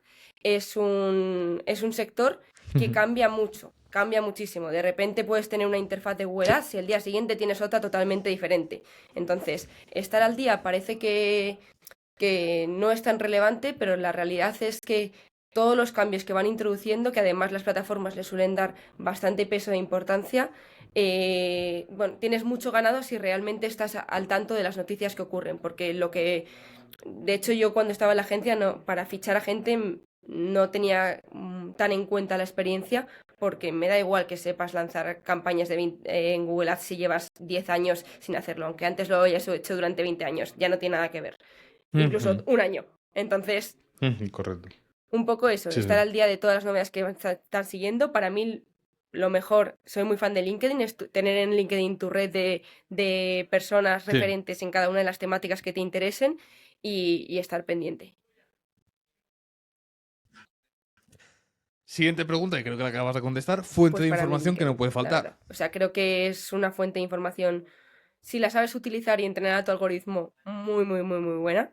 es un sector que cambia mucho, cambia muchísimo. De repente puedes tener una interfaz de Google Sí. Ads y el día siguiente tienes otra totalmente diferente. Entonces, estar al día parece que no es tan relevante, pero la realidad es que todos los cambios que van introduciendo, que además las plataformas le suelen dar bastante peso e importancia, bueno, tienes mucho ganado si realmente estás al tanto de las noticias que ocurren, porque de hecho yo cuando estaba en la agencia, no, para fichar a gente no tenía tan en cuenta la experiencia, porque me da igual que sepas lanzar campañas en Google Ads si llevas 10 años sin hacerlo, aunque antes lo hayas hecho durante 20 años, ya no tiene nada que ver, incluso un año. Entonces, Correcto. un poco eso, Sí, estar sí. al día de todas las novedades que están siguiendo. Para mí, lo mejor, soy muy fan de LinkedIn, es tener en LinkedIn tu red de personas Sí. referentes en cada una de las temáticas que te interesen y estar pendiente. Siguiente pregunta, y creo que la acabas de contestar. Fuente Pues de para mí información que no LinkedIn, puede la verdad. faltar. O sea, creo que es una fuente de información, si la sabes utilizar y entrenar a tu algoritmo, muy, muy, muy, muy buena.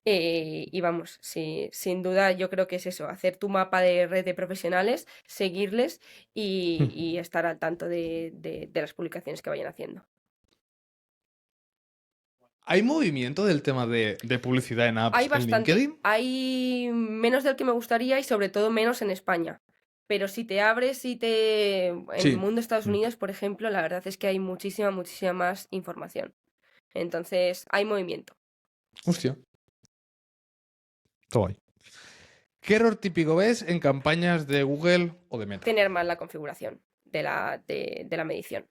Y vamos, sí, sin duda yo creo que es eso, hacer tu mapa de red de profesionales, seguirles y estar al tanto de las publicaciones que vayan haciendo. ¿Hay movimiento del tema de publicidad en Hay apps en bastante, LinkedIn? hay menos del que me gustaría y sobre todo menos en España. Pero si te abres en el Sí. mundo de Estados Unidos, por ejemplo, la verdad es que hay muchísima, muchísima más información. Entonces, hay movimiento. Hostia. Todo guay. ¿Qué error típico ves en campañas de Google o de Meta? Tener mal la configuración de la medición.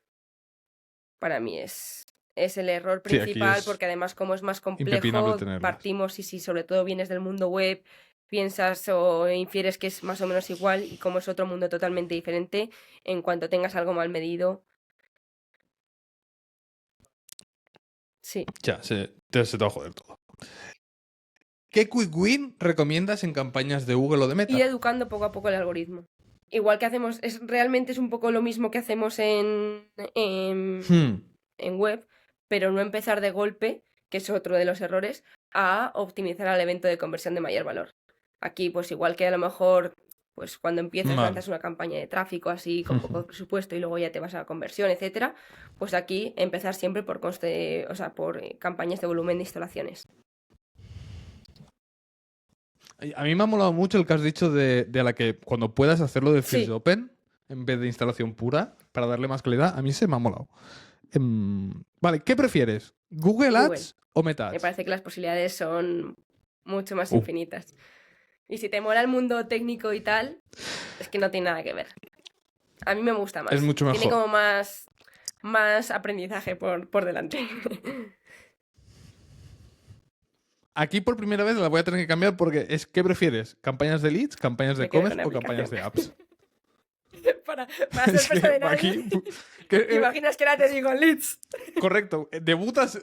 Para mí es el error Sí, aquí principal es porque además como es más impepinable complejo, tenerlas. partimos y si sobre todo vienes del mundo web, piensas o infieres que es más o menos igual y como es otro mundo totalmente diferente, en cuanto tengas algo mal medido, sí. Ya, se te va a joder todo. ¿Qué quick win recomiendas en campañas de Google o de Ir Meta? educando poco a poco el algoritmo. Igual que hacemos, realmente es un poco lo mismo que hacemos Hmm. en web, pero no empezar de golpe, que es otro de los errores, a optimizar al evento de conversión de mayor valor. Aquí, pues igual que a lo mejor, pues cuando empiezas Vale. lanzas una campaña de tráfico así, con poco presupuesto y luego ya te vas a la conversión, etcétera, pues aquí empezar siempre por por campañas de volumen de instalaciones. A mí me ha molado mucho el que has dicho de la que cuando puedas hacerlo de Fields Sí, Open en vez de instalación pura para darle más calidad. A mí se me ha molado. Vale, ¿qué prefieres? ¿Google Ads o Meta Me Ads? parece que las posibilidades son mucho más Uh. infinitas. Y si te mola el mundo técnico y tal, es que no tiene nada que ver. A mí me gusta más. Es mucho Tiene mejor. como más aprendizaje por delante. Aquí por primera vez la voy a tener que cambiar porque es ¿qué prefieres? ¿Campañas de leads, campañas de Me quedo con e-commerce o campañas de apps? Para Es sorpresa de que nadie. aquí... que, ¿Te imaginas que ahora te digo leads? correcto, debutas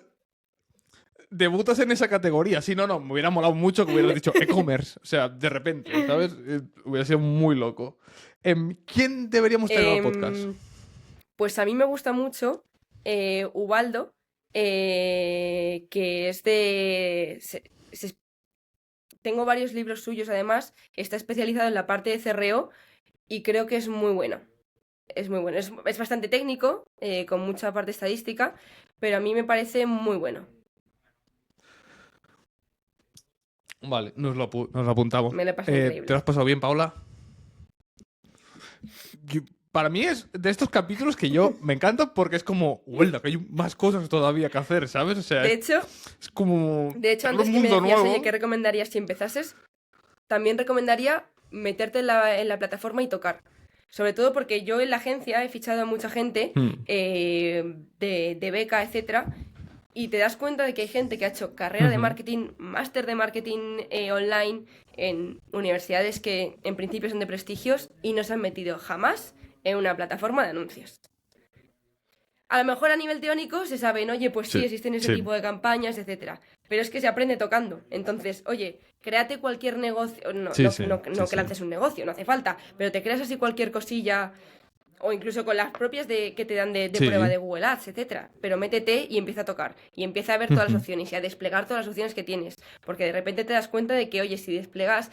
en esa categoría. Sí, no, me hubiera molado mucho que hubieras dicho e-commerce. O sea, de repente, ¿sabes? Hubiera sido muy loco. ¿Quién deberíamos tener al podcast? Pues a mí me gusta mucho Ubaldo, que es de... Tengo varios libros suyos, además. Está especializado en la parte de CRO y creo que es muy bueno. Es muy bueno. Es bastante técnico, con mucha parte estadística, pero a mí me parece muy bueno. Vale, nos lo apuntamos. Me lo he pasado ¿Te increíble. lo has pasado bien, Paula? Para mí es de estos capítulos que yo me encanta porque es como, huelda, que hay más cosas todavía que hacer, ¿sabes? O sea, De hecho, es como antes un que me mundo decías, nuevo. oye, ¿qué recomendarías si empezases? También recomendaría meterte en la plataforma y tocar. Sobre todo porque yo en la agencia he fichado a mucha gente de beca, etcétera, y te das cuenta de que hay gente que ha hecho carrera de marketing, máster de marketing online en universidades que en principio son de prestigios y no se han metido jamás en una plataforma de anuncios. A lo mejor a nivel teórico se saben, oye, pues sí, existen ese tipo de campañas, etcétera. Pero es que se aprende tocando. Entonces, oye, créate cualquier negocio. No que lances un negocio, no hace falta. Pero te creas así cualquier cosilla. O incluso con las propias que te dan de prueba de Google Ads, etcétera. Pero métete y empieza a tocar. Y empieza a ver todas las opciones y a desplegar todas las opciones que tienes. Porque de repente te das cuenta de que, oye, si desplegas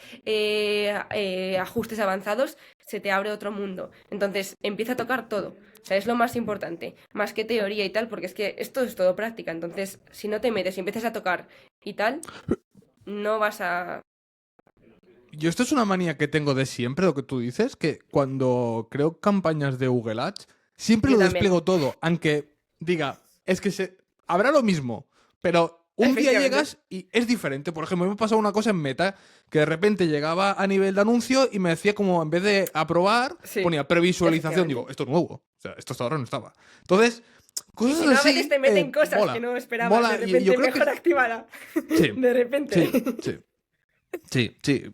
ajustes avanzados, se te abre otro mundo. Entonces, empieza a tocar todo. O sea, es lo más importante. Más que teoría y tal, porque es que esto es todo práctica. Entonces, si no te metes y empiezas a tocar y tal, no vas a... Yo esto es una manía que tengo de siempre, lo que tú dices, que cuando creo campañas de Google Ads, siempre Yo lo también. despliego todo, aunque diga, es que habrá lo mismo, pero un día Efectivamente. llegas y es diferente. Por ejemplo, me ha pasado una cosa en Meta, que de repente llegaba a nivel de anuncio y me decía como, en vez de aprobar, Sí, ponía previsualización. efectivamente. Digo, esto es nuevo. O sea, esto hasta ahora no estaba. Entonces, cosas Si no, a así, veces te meten cosas mola. que no esperabas. Mola, De y repente yo creo mejor que... activada. Sí, De repente. sí.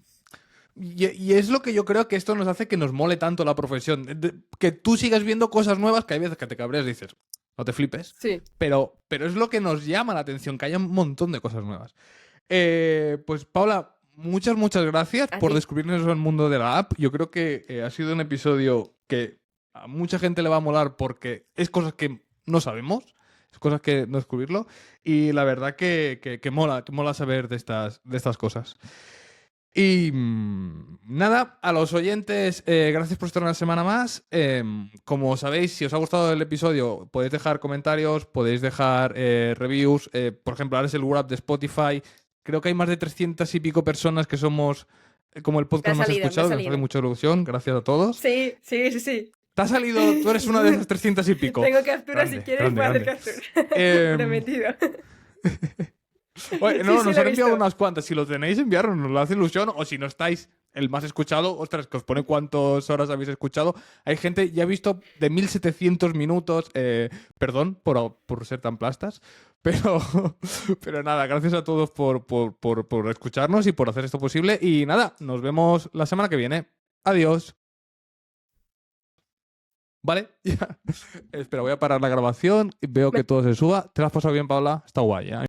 Y es lo que yo creo que esto nos hace que nos mole tanto la profesión. Que tú sigas viendo cosas nuevas que hay veces que te cabreas y dices, no te flipes. Sí. Pero es lo que nos llama la atención, que haya un montón de cosas nuevas. Pues Paula, muchas gracias A por ti. descubrirnos el mundo de la app. Yo creo que ha sido un episodio que a mucha gente le va a molar porque es cosas que no sabemos. Es cosas que no descubrirlo. Y la verdad que mola saber de estas cosas. Y nada, a los oyentes, gracias por estar una semana más. Como sabéis, si os ha gustado el episodio, podéis dejar comentarios, podéis dejar reviews. Por ejemplo, ahora es el WhatsApp de Spotify. Creo que hay más de 300 y pico personas que somos como el podcast más escuchado. Me hace mucha ilusión. Gracias a todos. Sí. ¿Te ha salido? Tú eres una de esas 300 y pico. Tengo captura si quieres, puedo hacer captura. Prometido. Oye, Sí, no, sí, nos lo he han enviado visto. unas cuantas. Si lo tenéis, enviarnos, nos lo hace ilusión. O si no estáis el más escuchado, ostras, que os pone cuántas horas habéis escuchado. Hay gente, ya he visto, de 1700 minutos. Perdón por ser tan plastas. Pero nada, gracias a todos por escucharnos y por hacer esto posible. Y nada, nos vemos la semana que viene. Adiós. Vale, ya. Espera, voy a parar la grabación. Veo que todo se suba. ¿Te lo has pasado bien, Paula? Está guay, ¿eh?